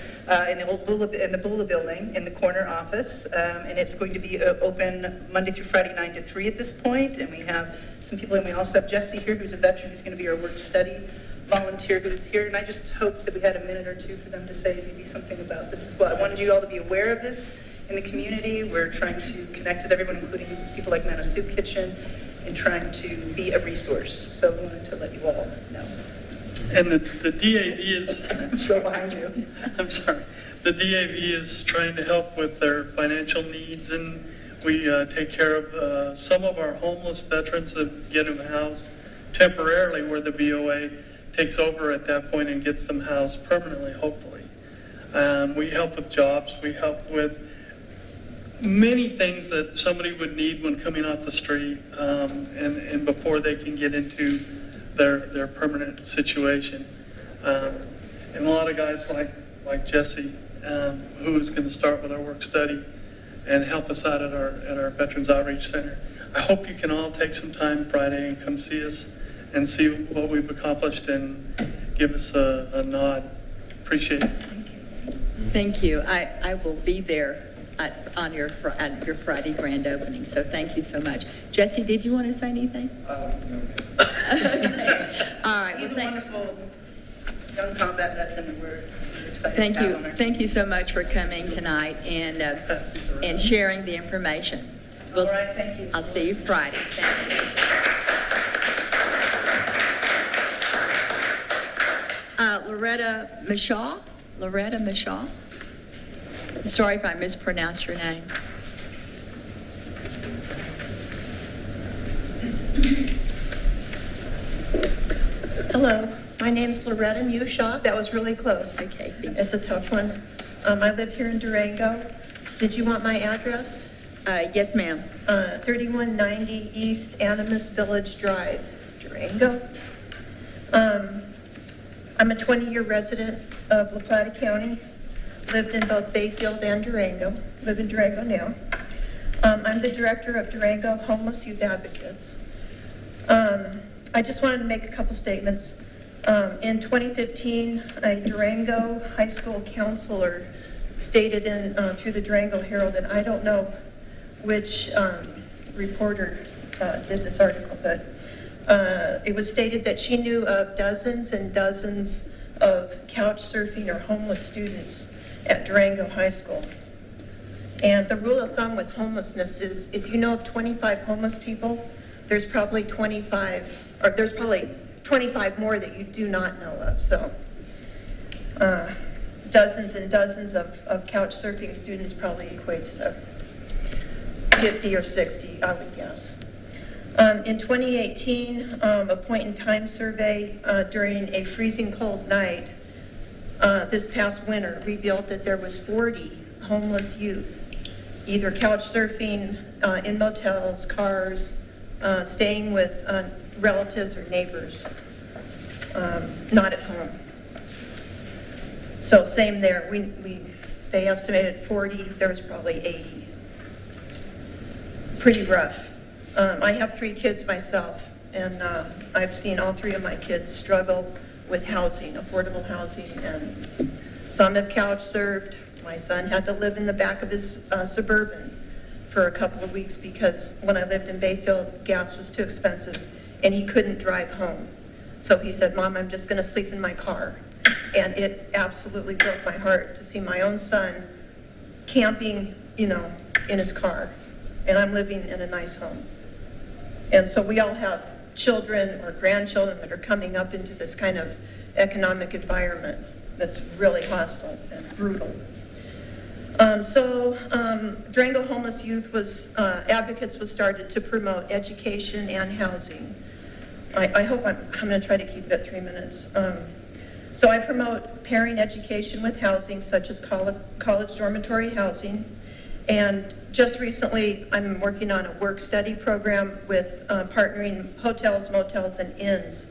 In the old Bula building, in the corner office, and it's going to be open Monday through Friday, 9 to 3 at this point. And we have some people, and we also have Jesse here, who's a veteran, who's going to be our work-study volunteer who's here. And I just hope that we had a minute or two for them to say maybe something about this as well. I wanted you all to be aware of this in the community. We're trying to connect with everyone, including people like Mana Soup Kitchen, in trying to be a resource. So I wanted to let you all know. And the DAV is, I'm so behind you. I'm sorry, the DAV is trying to help with their financial needs, and we take care of some of our homeless veterans that get them housed temporarily, where the VOA takes over at that point and gets them housed permanently, hopefully. We help with jobs, we help with many things that somebody would need when coming off the street, and before they can get into their permanent situation. And a lot of guys like Jesse, who's going to start with our work study and help us out at our Veterans Outreach Center. I hope you can all take some time Friday and come see us and see what we've accomplished and give us a nod. Appreciate it. Thank you. I will be there at your Friday grand opening, so thank you so much. Jesse, did you want to say anything? No. Okay. All right. He's Well, a wonderful young combat veteran, and we're excited thank to have you. him on our Thank you so much for coming tonight and sharing the information. All right, thank you. I'll see you Friday. Thank you. Loretta Mishaw. Loretta Mishaw. I'm sorry if I mispronounced your name. Hello, my name's Loretta Mushaw. That was really close. Okay. It's a tough one. I live here in Durango. Did you want my address? Yes, ma'am. 3190 East Animas Village Drive, Durango. I'm a 20-year resident of La Plata County. Lived in both Bayfield and Durango. Live in Durango now. I'm the director of Durango Homeless Youth Advocates. I just wanted to make a couple statements. In 2015, a Durango high school counselor stated through the Durango Herald, and I don't know which reporter did this article, but it was stated that she knew of dozens and dozens of couch surfing or homeless students at Durango High School. And the rule of thumb with homelessness is if you know of 25 homeless people, there's probably 25 more that you do not know of. So dozens and dozens of couch surfing students probably equates to 50 or 60, I would guess. In 2018, a point in time survey during a freezing cold night this past winter revealed that there was 40 homeless youth, either couch surfing in motels, cars, staying with relatives or neighbors, not at home. So same there. They estimated 40. There was probably 80. Pretty rough. I have 3 kids myself, and I've seen all 3 of my kids struggle with housing, affordable housing, and some have couch surfed. My son had to live in the back of his Suburban for a couple of weeks because when I lived in Bayfield, gas was too expensive, and he couldn't drive home. So he said, "Mom, I'm just going to sleep in my car." And it absolutely broke my heart to see my own son camping, in his car, and I'm living in a nice home. And so we all have children or grandchildren that are coming up into this kind of economic environment that's really hostile and brutal. Durango Homeless Youth Advocates was started to promote education and housing. I hope I'm going to try to keep it at 3 minutes. So I promote pairing education with housing, such as college dormitory housing. And just recently, I'm working on a work study program with partnering hotels, motels, and inns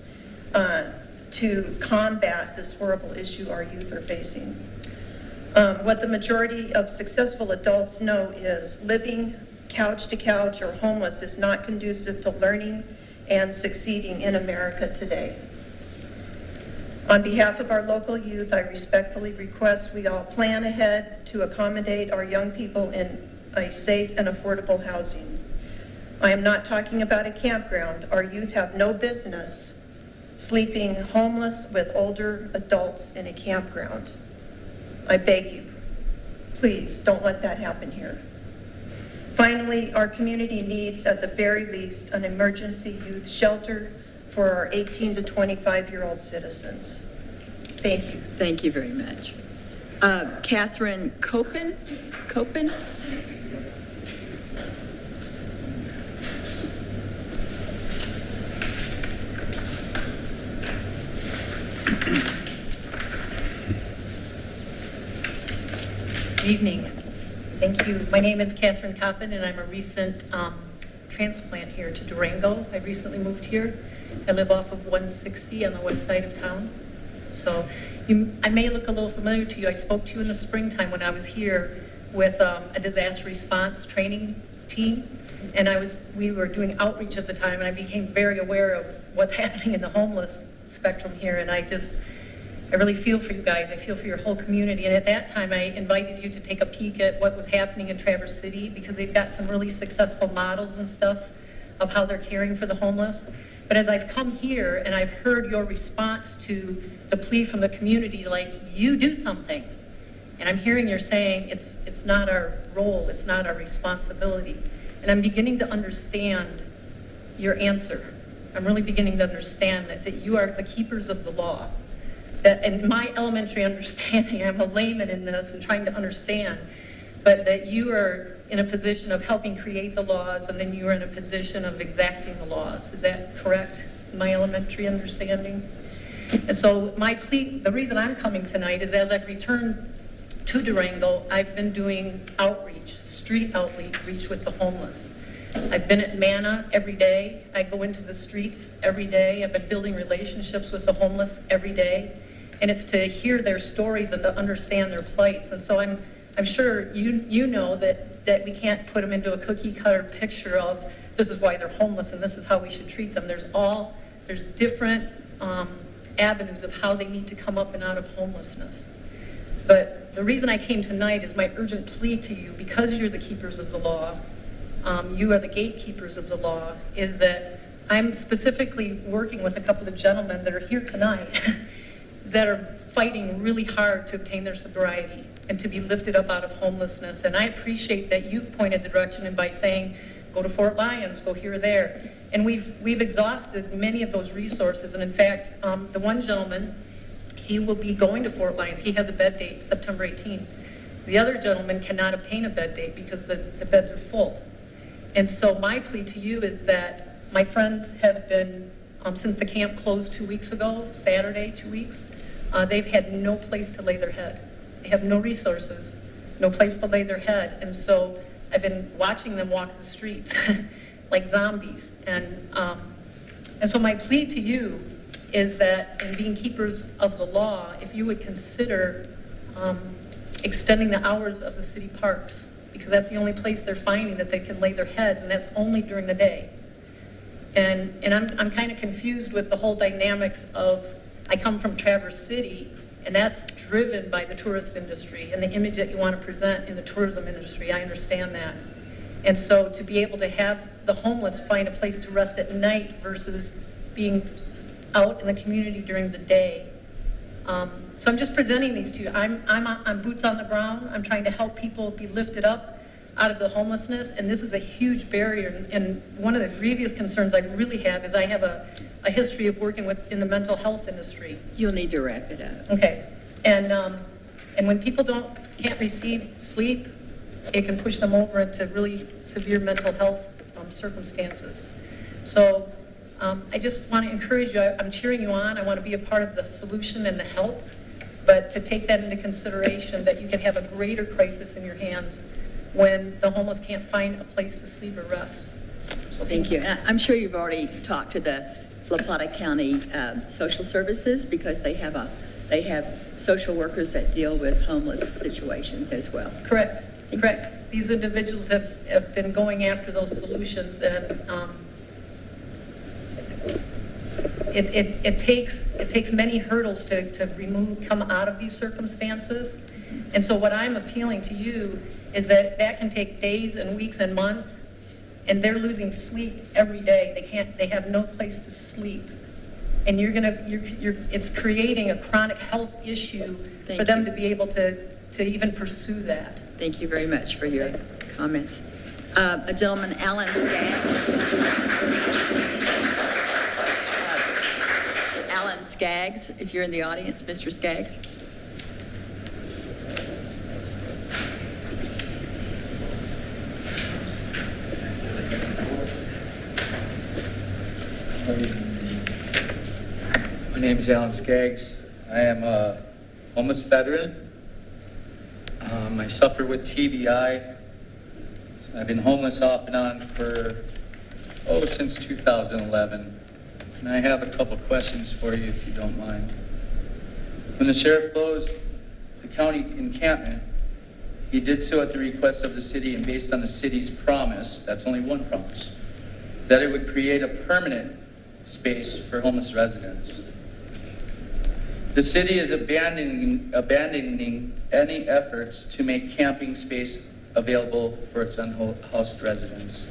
to combat this horrible issue our youth are facing. What the majority of successful adults know is living couch to couch or homeless is not conducive to learning and succeeding in America today. On behalf of our local youth, I respectfully request we all plan ahead to accommodate our young people in a safe and affordable housing. I am not talking about a campground. Our youth have no business sleeping homeless with older adults in a campground. I beg you, please don't let that happen here. Finally, our community needs, at the very least, an emergency youth shelter for our 18 to 25-year-old citizens. Thank you. Thank you very much. Catherine Copen? Good evening. Thank you. My name is Catherine Coppin, and I'm a recent transplant here to Durango. I recently moved here. I live off of 160 on the west side of town. So I may look a little familiar to you. I spoke to you in the springtime when I was here with a disaster response training team. And we were doing outreach at the time, and I became very aware of what's happening in the homeless spectrum here. And I really feel for you guys. I feel for your whole community. And at that time, I invited you to take a peek at what was happening in Traverse City, because they've got some really successful models and stuff of how they're caring for the homeless. But as I've come here and I've heard your response to the plea from the community, like, you do something. And I'm hearing you're saying it's not our role, it's not our responsibility. And I'm beginning to understand your answer. I'm really beginning to understand that you are the keepers of the law. That in my elementary understanding, I'm a layman in this and trying to understand, but that you are in a position of helping create the laws, and then you are in a position of exacting the laws. Is that correct, my elementary understanding? And so my plea, the reason I'm coming tonight is, as I've returned to Durango, I've been doing outreach, street outreach with the homeless. I've been at Manna every day. I go into the streets every day. I've been building relationships with the homeless every day. And it's to hear their stories and to understand their plights. And so I'm sure you know that we can't put them into a cookie cutter picture of this is why they're homeless and this is how we should treat them. There's different avenues of how they need to come up and out of homelessness. But the reason I came tonight is my urgent plea to you, because you're the keepers of the law, you are the gatekeepers of the law, is that I'm specifically working with a couple of gentlemen that are here tonight that are fighting really hard to obtain their sobriety and to be lifted up out of homelessness. And I appreciate that you've pointed the direction, and by saying, go to Fort Lyons, go here or there. And we've exhausted many of those resources. And in fact, the one gentleman, he will be going to Fort Lyons. He has a bed date September 18th. The other gentleman cannot obtain a bed date because the beds are full. And so my plea to you is that my friends have been, since the camp closed 2 weeks ago, Saturday, 2 weeks, they've had no place to lay their head. They have no resources, no place to lay their head. And so I've been watching them walk the streets like zombies. And so my plea to you is that, in being keepers of the law, if you would consider extending the hours of the city parks, because that's the only place they're finding that they can lay their heads, and that's only during the day. And I'm kind of confused with the whole dynamics of, I come from Traverse City, and that's driven by the tourist industry and the image that you want to present in the tourism industry. I understand that. And so to be able to have the homeless find a place to rest at night versus being out in the community during the day. So I'm just presenting these to you. I'm boots on the ground. I'm trying to help people be lifted up out of the homelessness, and this is a huge barrier. And one of the grievous concerns I really have is I have a history of working in the mental health industry. You'll need to wrap it up. Okay. And when people can't receive sleep, it can push them over into really severe mental health circumstances. So I just want to encourage you. I'm cheering you on. I want to be a part of the solution and the help, but to take that into consideration, that you can have a greater crisis in your hands when the homeless can't find a place to sleep or rest. So Thank you. I'm sure you've already talked to the La Plata County Social Services, because they have social workers that deal with homeless situations as well. Correct. Correct. These individuals have been going after those solutions, and it takes many hurdles to come out of these circumstances. And so what I'm appealing to you is that can take days and weeks and months, and they're losing sleep every day. They have no place to sleep. And it's creating a chronic health issue for them to be able to even pursue that. Thank you very much for your comments. A gentleman, Alan Skaggs. Alan Skaggs, if you're in the audience, Mr. Skaggs. My name is Alan Skaggs. I am a homeless veteran. I suffer with TBI. I've been homeless off and on for, since 2011. And I have a couple questions for you if you don't mind. When the sheriff closed the county encampment, he did so at the request of the city and based on the city's promise, that's only one promise, that it would create a permanent space for homeless residents. The city is abandoning any efforts to make camping space available for its unhoused residents.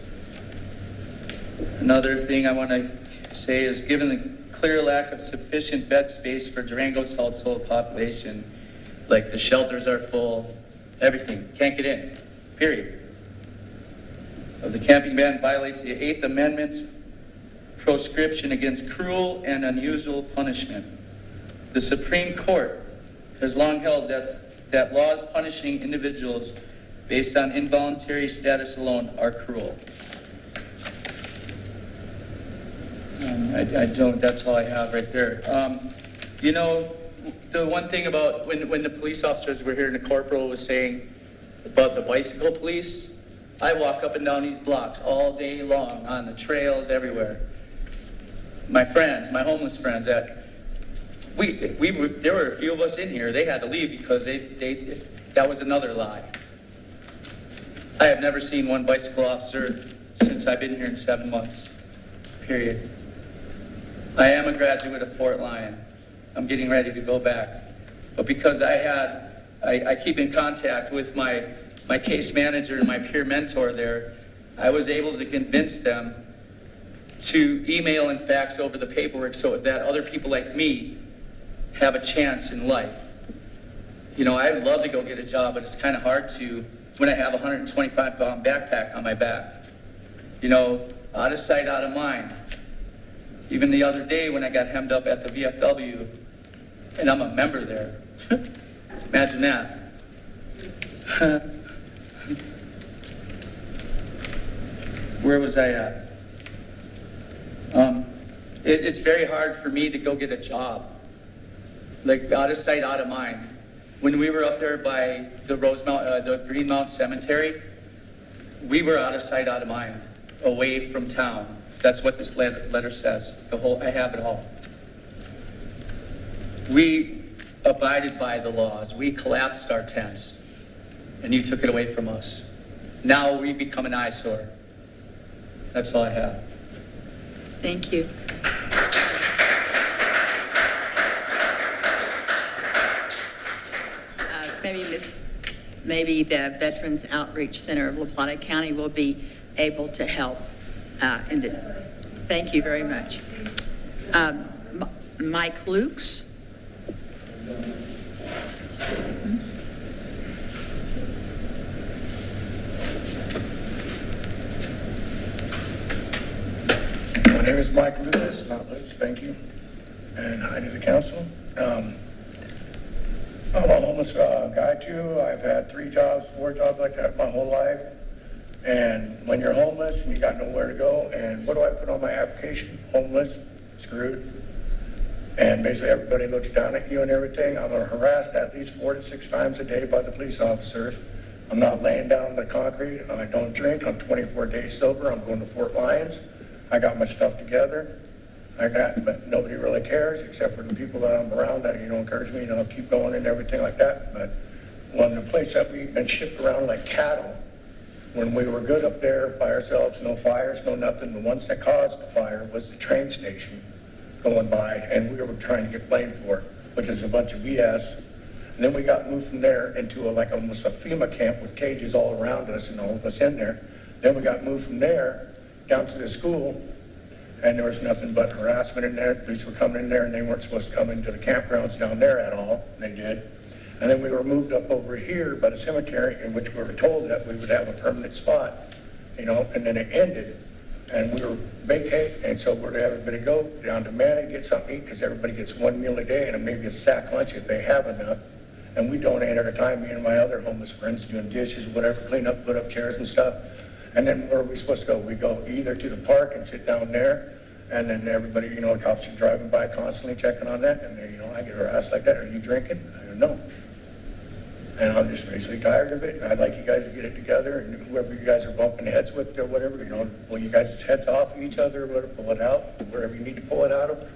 Another thing I want to say is given the clear lack of sufficient bed space for Durango's household population, like the shelters are full, everything, can't get in, period. The camping ban violates the 8th Amendment proscription against cruel and unusual punishment. The Supreme Court has long held that laws punishing individuals based on involuntary status alone are cruel. That's all I have right there. You know, the one thing about when the police officers were here and the corporal was saying about the bicycle police, I walk up and down these blocks all day long on the trails everywhere. My friends, my homeless friends, there were a few of us in here, they had to leave because that was another lie. I have never seen one bicycle officer since I've been here in 7 months, period. I am a graduate of Fort Lyon. I'm getting ready to go back. But because I keep in contact with my case manager and my peer mentor there, I was able to convince them to email and fax over the paperwork so that other people like me have a chance in life. You know, I'd love to go get a job, but it's kind of hard to when I have a 125-pound backpack on my back. You know, out of sight, out of mind. Even the other day when I got hemmed up at the VFW, and I'm a member there. Imagine that. Where was I at? It's very hard for me to go get a job. Like out of sight, out of mind. When we were up there by the the Green Mountain Cemetery, we were out of sight, out of mind, away from town. That's what this letter says. I have it all. We abided by the laws. We collapsed our tents, and you took it away from us. Now we become an eyesore. That's all I have. Thank you. Maybe the Veterans Outreach Center of La Plata County will be able to help. Thank you very much. Mike Lukes. My name is Mike Lucas, not Lutz, thank you, and hi to the council. I'm a homeless guy too. I've had 3 jobs, 4 jobs like that my whole life. And when you're homeless and you got nowhere to go, and what do I put on my application? Homeless, screwed. And basically everybody looks down at you and everything. I'm harassed at least 4 to 6 times a day by the police officers. I'm not laying down on the concrete. I don't drink. I'm 24 days sober. I'm going to Fort Lyons. I got my stuff together. But nobody really cares except for the people that I'm around that, encourage me, keep going and everything like that. But when the place that we've been shipped around like cattle, when we were good up there by ourselves, no fires, no nothing, the ones that caused the fire was the train station going by, and we were trying to get blamed for it, which is a bunch of BS. And then we got moved from there into almost a FEMA camp with cages all around us and all of us in there. Then we got moved from there down to the school, and there was nothing but harassment in there. Police were coming in there, and they weren't supposed to come into the campgrounds down there at all. They did. And then we were moved up over here by the cemetery, in which we were told that we would have a permanent spot you know, and then it ended. And we were vacate, and so we're to everybody go down to Manny, get something to eat, because everybody gets one meal a day and maybe a sack lunch if they have enough. And we donate every time, me and my other homeless friends doing dishes, whatever, clean up, put up chairs and stuff. And then where are we supposed to go? We go either to the park and sit down there, and then everybody, you know, cops are driving by constantly checking on that, and you know, I get harassed like that. Are you drinking? I don't know. And I'm just basically tired of it, and I'd like you guys to get it together, and whoever you guys are bumping heads with or whatever, you know, pull you guys' heads off of each other, or whatever, pull it out, wherever you need to pull it out of,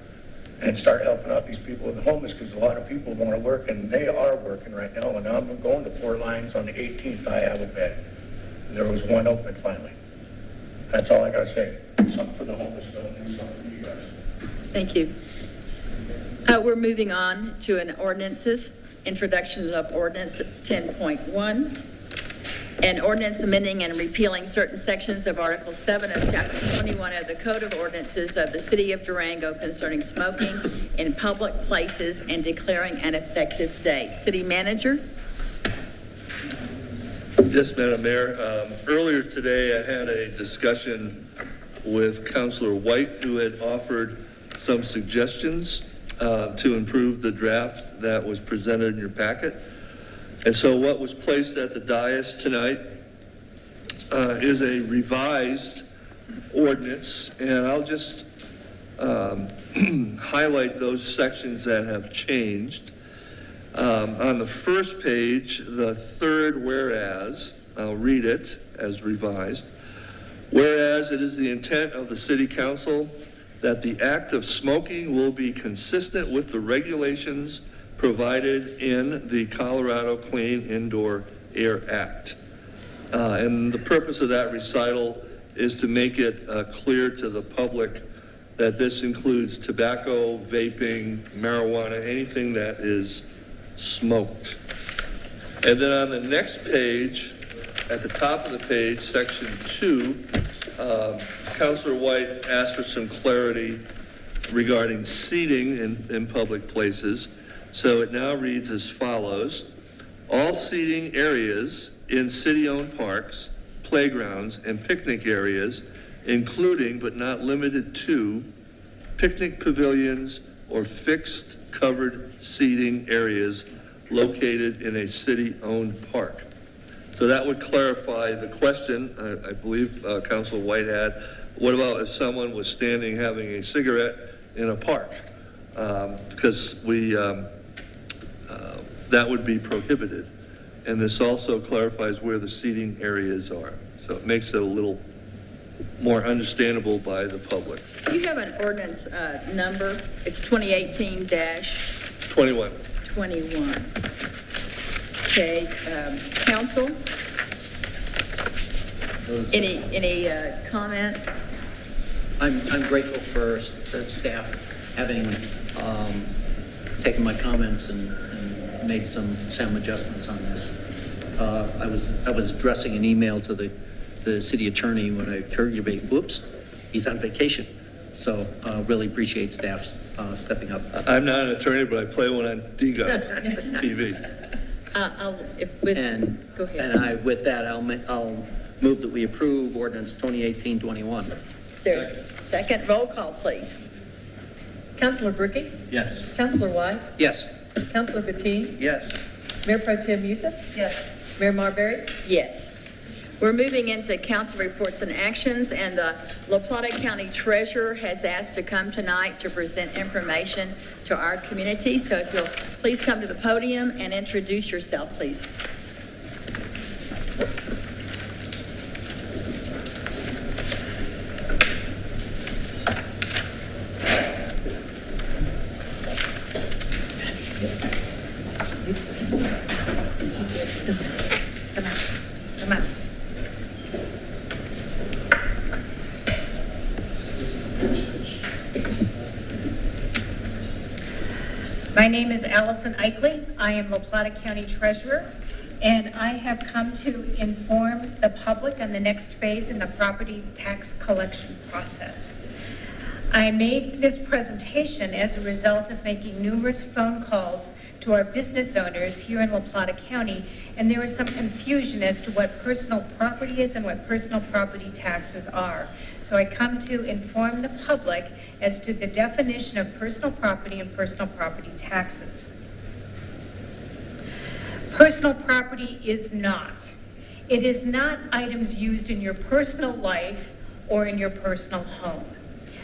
and start helping out these people with the homeless, because a lot of people want to work, and they are working right now, and I'm going to 4 lines on the 18th, I have a bed. There was one open finally. That's all I gotta say. Do something for the homeless, don't do something for you guys. Thank you. We're moving on to an ordinances, introductions of ordinance 10.1. An ordinance amending and repealing certain sections of Article 7 of Chapter 21 of the Code of Ordinances of the City of Durango concerning smoking in public places and declaring an effective date. City Manager? Yes, Madam Mayor. Earlier today, I had a discussion with Councilor White, who had offered some suggestions to improve the draft that was presented in your packet. And so what was placed at the dais tonight is a revised ordinance, and I'll just highlight those sections that have changed. On the first page, the third whereas, I'll read it as revised. Whereas it is the intent of the City Council that the act of smoking will be consistent with the regulations provided in the Colorado Clean Indoor Air Act. And the purpose of that recital is to make it clear to the public that this includes tobacco, vaping, marijuana, anything that is smoked. And then on the next page, at the top of the page, section 2, Councilor White asked for some clarity regarding seating in public places. So it now reads as follows: all seating areas in city-owned parks, playgrounds, and picnic areas, including but not limited to picnic pavilions or fixed covered seating areas located in a city-owned park. So that would clarify the question, I believe Councilor White had. What about if someone was standing having a cigarette in a park? Because that would be prohibited. And this also clarifies where the seating areas are. So it makes it a little more understandable by the public. You have an ordinance number. It's 2018-21. 21. Okay, council? Any comment? I'm grateful for staff having taken my comments and made some adjustments on this. I was addressing an email to the city attorney when I heard you being, whoops, he's on vacation. So really appreciate staff stepping up. I'm not an attorney, but I play one on DGOT TV. Go ahead. And with that, I'll move that we approve ordinance 2018-21. Second, roll call, please. Councilor Bricky? Yes. Councilor White? Yes. Councilor Bettine? Yes. Mayor Pro Tem Youssef? Yes. Mayor Marbury? Yes. We're moving into council reports and actions, and the La Plata County Treasurer has asked to come tonight to present information to our community. So if you'll please come to the podium and introduce yourself, please. The mouse. My name is Allison Eichley. I am La Plata County Treasurer, and I have come to inform the public on the next phase in the property tax collection process. I made this presentation as a result of making numerous phone calls to our business owners here in La Plata County, and there was some confusion as to what personal property is and what personal property taxes are. So I come to inform the public as to the definition of personal property and personal property taxes. Personal property is not. It is not items used in your personal life or in your personal home.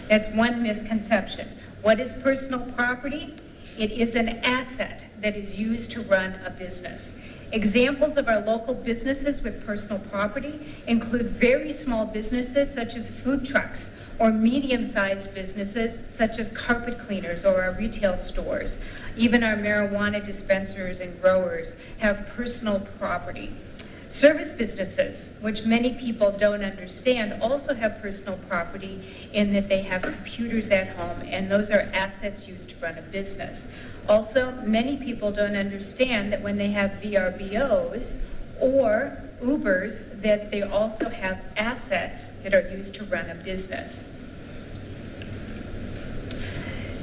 That's one misconception. What is personal property? It is an asset that is used to run a business. Examples of our local businesses with personal property include very small businesses such as food trucks, or medium-sized businesses such as carpet cleaners or our retail stores. Even our marijuana dispensers and growers have personal property. Service businesses, which many people don't understand, also have personal property in that they have computers at home, and those are assets used to run a business. Also, many people don't understand that when they have VRBOs or Ubers, that they also have assets that are used to run a business.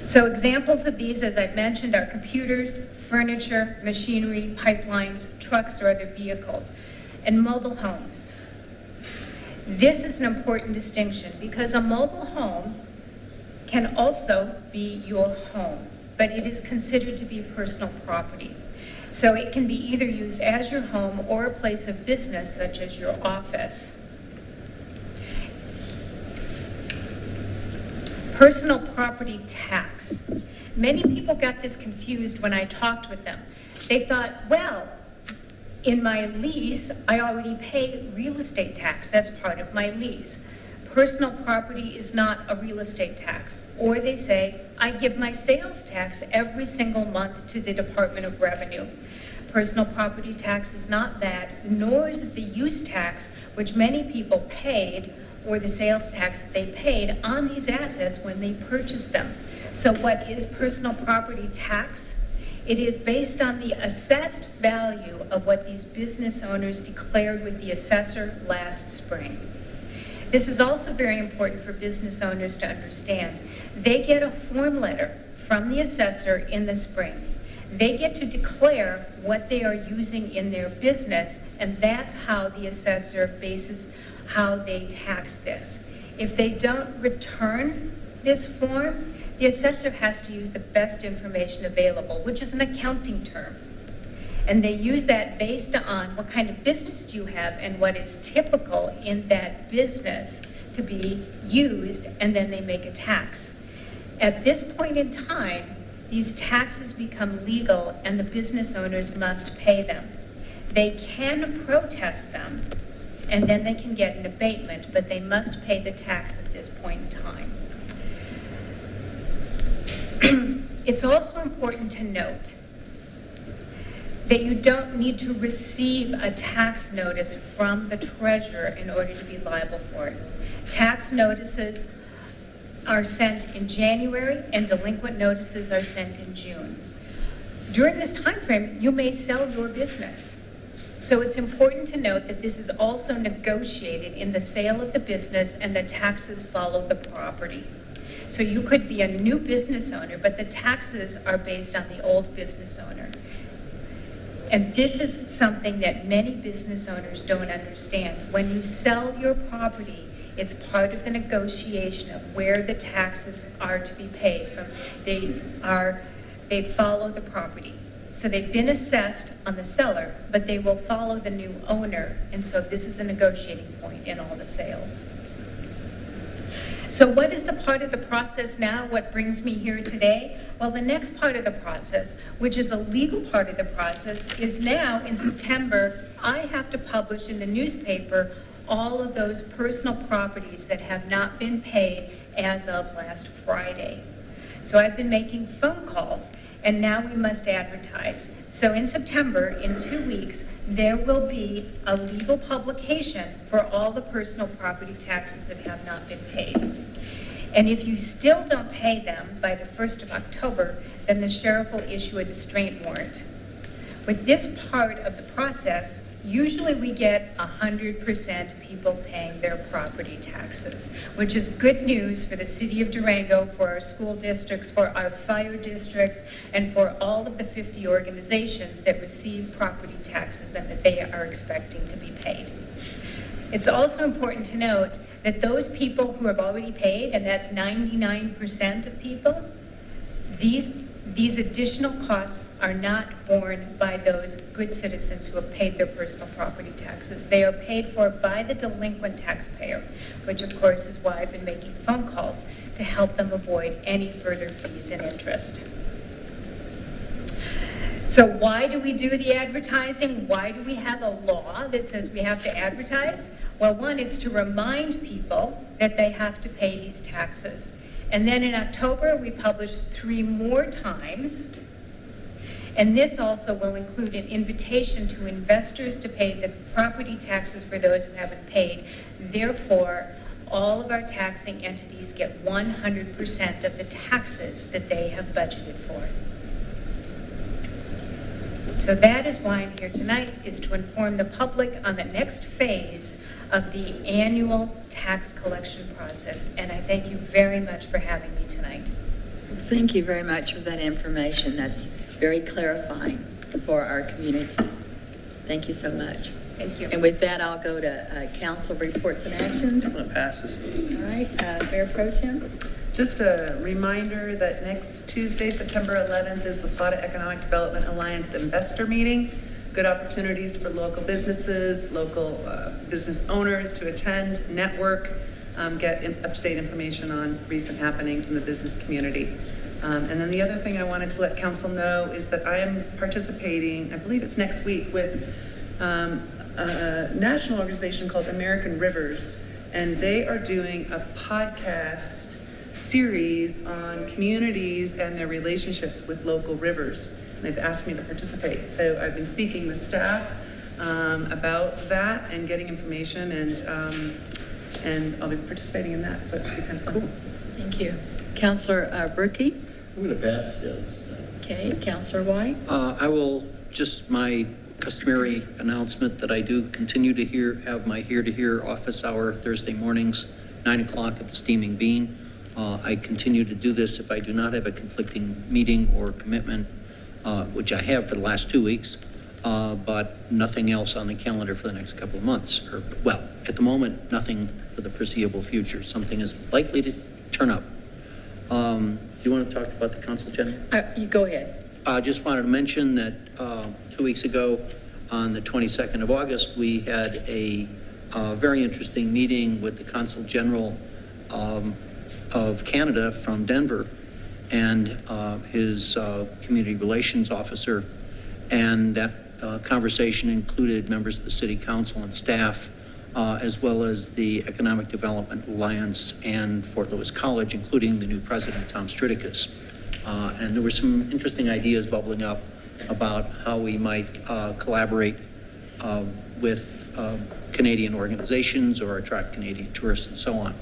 So examples of these, as I've mentioned, are computers, furniture, machinery, pipelines, trucks, or other vehicles, and mobile homes. This is an important distinction because a mobile home can also be your home, but it is considered to be personal property. So it can be either used as your home or a place of business, such as your office. Personal property tax. Many people got this confused when I talked with them. They thought, well, in my lease, I already pay real estate tax. That's part of my lease. Personal property is not a real estate tax. Or they say, I give my sales tax every single month to the Department of Revenue. Personal property tax is not that, nor is it the use tax, which many people paid, or the sales tax that they paid on these assets when they purchased them. So what is personal property tax? It is based on the assessed value of what these business owners declared with the assessor last spring. This is also very important for business owners to understand. They get a form letter from the assessor in the spring. They get to declare what they are using in their business, and that's how the assessor bases how they tax this. If they don't return this form, the assessor has to use the best information available, which is an accounting term. And they use that based on what kind of business do you have and what is typical in that business to be used, and then they make a tax. At this point in time, these taxes become legal and the business owners must pay them. They can protest them and then they can get an abatement, but they must pay the tax at this point in time. It's also important to note that you don't need to receive a tax notice from the treasurer in order to be liable for it. Tax notices are sent in January and delinquent notices are sent in June. During this time frame, you may sell your business. So it's important to note that this is also negotiated in the sale of the business and the taxes follow the property. So you could be a new business owner, but the taxes are based on the old business owner. And this is something that many business owners don't understand. When you sell your property, it's part of the negotiation of where the taxes are to be paid from. They follow the property. So they've been assessed on the seller, but they will follow the new owner. And so this is a negotiating point in all the sales. So what is the part of the process now? What brings me here today? Well, the next part of the process, which is a legal part of the process, is now in September, I have to publish in the newspaper all of those personal properties that have not been paid as of last Friday. So I've been making phone calls, and now we must advertise. So in September, in 2 weeks, there will be a legal publication for all the personal property taxes that have not been paid. And if you still don't pay them by the 1st of October, then the sheriff will issue a distraint warrant. With this part of the process, Usually we get 100% people paying their property taxes, which is good news for the city of Durango, for our school districts, for our fire districts, and for all of the 50 organizations that receive property taxes and that they are expecting to be paid. It's also important to note that those people who have already paid, and that's 99% of people, these additional costs are not borne by those good citizens who have paid their personal property taxes. They are paid for by the delinquent taxpayer, which of course is why I've been making phone calls to help them avoid any further fees and interest. So why do we do the advertising? Why do we have a law that says we have to advertise? Well, one, it's to remind people that they have to pay these taxes. And then in October, we published 3 more times. And this also will include an invitation to investors to pay the property taxes for those who haven't paid. Therefore, all of our taxing entities get 100% of the taxes that they have budgeted for. So that is why I'm here tonight, is to inform the public on the next phase of the annual tax collection process. And I thank you very much for having me tonight. Thank you very much for that information. That's very clarifying for our community. Thank you so much. Thank you. And with that, I'll go to council reports and actions. That passes. All right, Mayor Pro Tem. Just a reminder that next Tuesday, September 11th, is the Florida Economic Development Alliance Investor Meeting. Good opportunities for local businesses, local business owners to attend, network, get up-to-date information on recent happenings in the business community. And then the other thing I wanted to let council know is that I am participating, I believe it's next week, with a national organization called American Rivers, and they are doing a podcast series on communities and their relationships with local rivers. They've asked me to participate. So I've been speaking with staff about that and getting information, and I'll be participating in that, so it should be kind of cool. Thank you. Councilor Berkey. I'm going to pass, yes. Okay, Councilor White. I will, just my customary announcement that I do continue to have my Here to Hear office hour Thursday mornings, 9 o'clock at the Steaming Bean. I continue to do this if I do not have a conflicting meeting or commitment, which I have for the last 2 weeks, but nothing else on the calendar for the next couple of months. Well, at the moment, nothing for the foreseeable future. Something is likely to turn up. Do you want to talk about the Council General? You go ahead. I just wanted to mention that 2 weeks ago, on the 22nd of August, we had a very interesting meeting with the Consul General of Canada from Denver and his community relations officer, and that conversation included members of the City Council and staff, as well as the Economic Development Alliance and Fort Lewis College, including the new president, Tom Striticus. And there were some interesting ideas bubbling up about how we might collaborate with Canadian organizations or attract Canadian tourists and so on,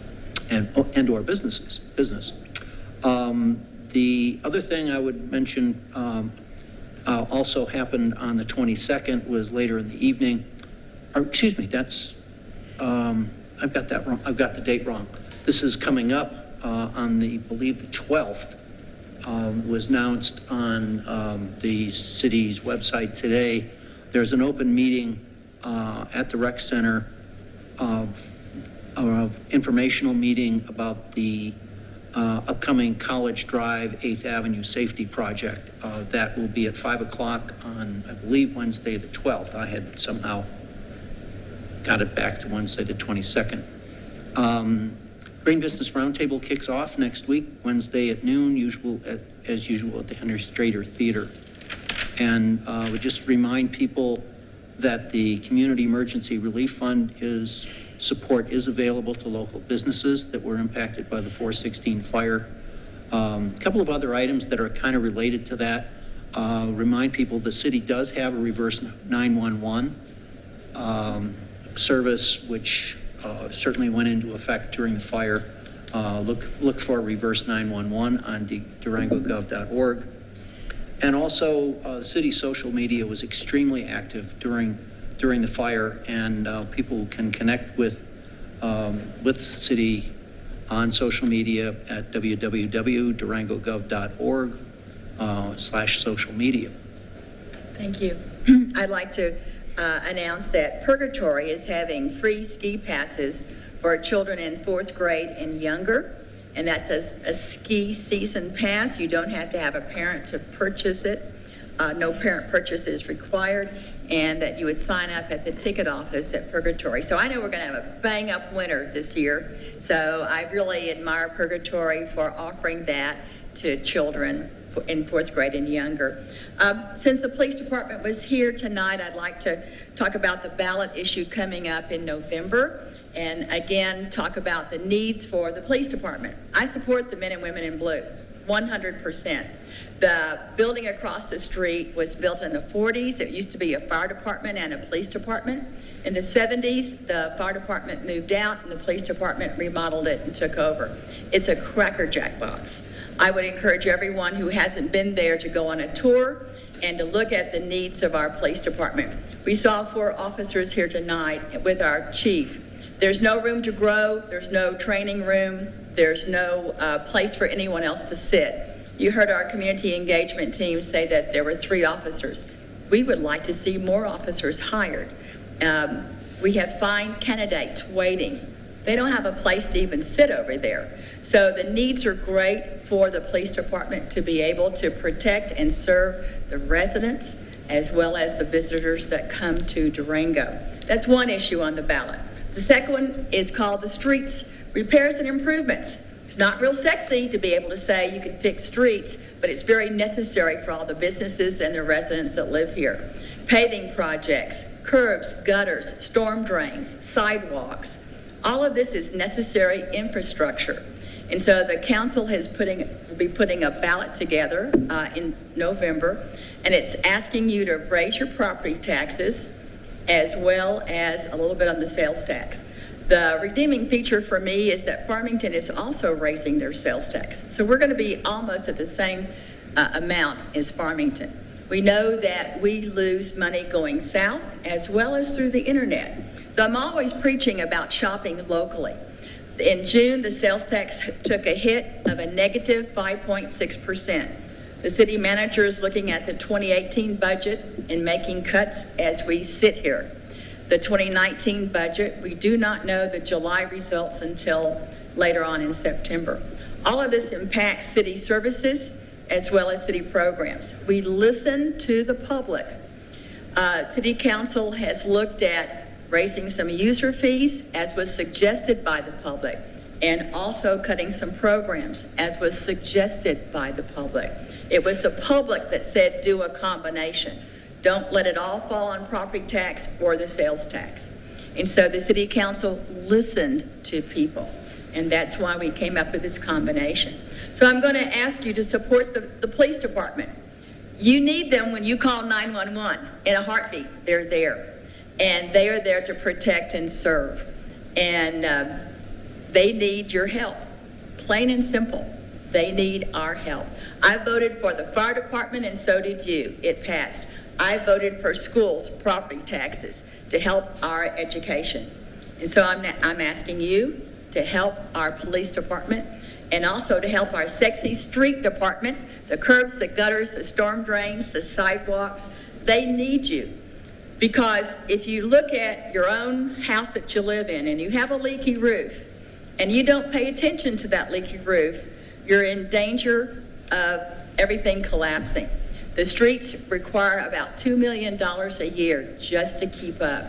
and or business. The other thing I would mention also happened on the 22nd was later in the evening, or excuse me, that's, I've got that wrong, I've got the date wrong. This is coming up on the, I believe the 12th, was announced on the city's website today. There's an open meeting at the rec center of informational meeting about the upcoming College Drive 8th Avenue Safety Project. That will be at 5 o'clock on, I believe, Wednesday the 12th. I had somehow got it back to Wednesday the 22nd. Green Business Roundtable kicks off next week, Wednesday at noon, as usual at the Henry Strader Theater. And we just remind people that the Community Emergency Relief Fund support is available to local businesses that were impacted by the 416 fire. A couple of other items that are kind of related to that. Remind people the city does have a reverse 911 service, which certainly went into effect during the fire. Look for reverse 911 on durangogov.org. And also, the city's social media was extremely active during during the fire, and people can connect with the city on social media at www.durangogov.org/social media. Thank you. I'd like to announce that Purgatory is having free ski passes for children in 4th grade and younger. And that's a ski season pass. You don't have to have a parent to purchase it. No parent purchase is required, and that you would sign up at the ticket office at Purgatory. So I know we're going to have a bang-up winter this year. So I really admire Purgatory for offering that to children in 4th grade and younger. Since the police department was here tonight, I'd like to talk about the ballot issue coming up in November. And again, talk about the needs for the police department. I support the men and women in blue, 100%. The building across the street was built in the 40s. It used to be a fire department and a police department. In the 70s, the fire department moved out and the police department remodeled it and took over. It's a crackerjack box. I would encourage everyone who hasn't been there to go on a tour and to look at the needs of our police department. We saw 4 officers here tonight with our chief. There's no room to grow, there's no training room, there's no place for anyone else to sit. You heard our community engagement team say that there were 3 officers. We would like to see more officers hired. We have fine candidates waiting. They don't have a place to even sit over there. So the needs are great for the police department to be able to protect and serve the residents as well as the visitors that come to Durango. That's one issue on the ballot. The second one is called the streets repairs and improvements. It's not real sexy to be able to say you can fix streets, but it's very necessary for all the businesses and the residents that live here. Paving projects, curbs, gutters, storm drains, sidewalks. All of this is necessary infrastructure. And so the council will be putting a ballot together in November, and it's asking you to raise your property taxes as well as a little bit on the sales tax. The redeeming feature for me is that Farmington is also raising their sales tax. So we're going to be almost at the same amount as Farmington. We know that we lose money going south as well as through the internet. So I'm always preaching about shopping locally. In June, the sales tax took a hit of a negative 5.6%. The city manager is looking at the 2018 budget and making cuts as we sit here. The 2019 budget, we do not know the July results until later on in September. All of this impacts city services as well as city programs. We listen to the public. City Council has looked at raising some user fees, as was suggested by the public, and also cutting some programs, as was suggested by the public. It was the public that said do a combination. Don't let it all fall on property tax or the sales tax. And so the City Council listened to people, and that's why we came up with this combination. So I'm going to ask you to support the police department. You need them when you call 911 in a heartbeat. They're there. And they are there to protect and serve. And they need your help, plain and simple. They need our help. I voted for the fire department, and so did you. It passed. I voted for schools, property taxes, to help our education. And so I'm asking you to help our police department and also to help our sexy street department, the curbs, the gutters, the storm drains, the sidewalks. They need you. Because if you look at your own house that you live in and you have a leaky roof and you don't pay attention to that leaky roof, you're in danger of everything collapsing. The streets require about $2 million a year just to keep up.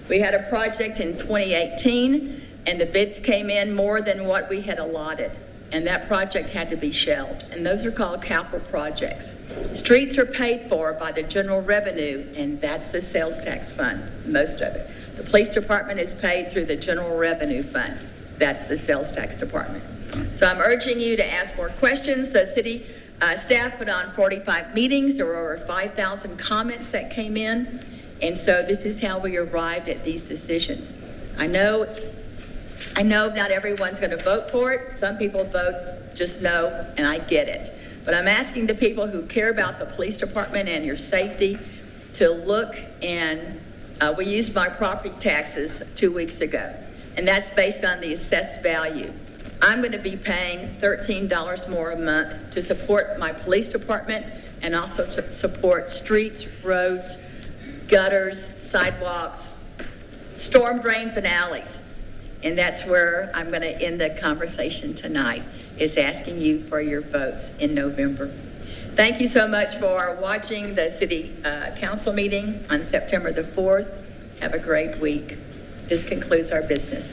We had a project in 2018 and the bids came in more than what we had allotted. And that project had to be shelved. And those are called capital projects. Streets are paid for by the general revenue, and that's the sales tax fund, most of it. The police department is paid through the general revenue fund. That's the sales tax department. So I'm urging you to ask more questions. The city staff put on 45 meetings. There were over 5,000 comments that came in. And so this is how we arrived at these decisions. I know not everyone's going to vote for it. Some people vote just no, and I get it. But I'm asking the people who care about the police department and your safety to look and We used my property taxes 2 weeks ago, and that's based on the assessed value. I'm going to be paying $13 more a month to support my police department and also to support streets, roads, gutters, sidewalks, storm drains, and alleys. And that's where I'm going to end the conversation tonight, is asking you for your votes in November. Thank you so much for watching the City Council meeting on September the 4th. Have a great week. This concludes our business.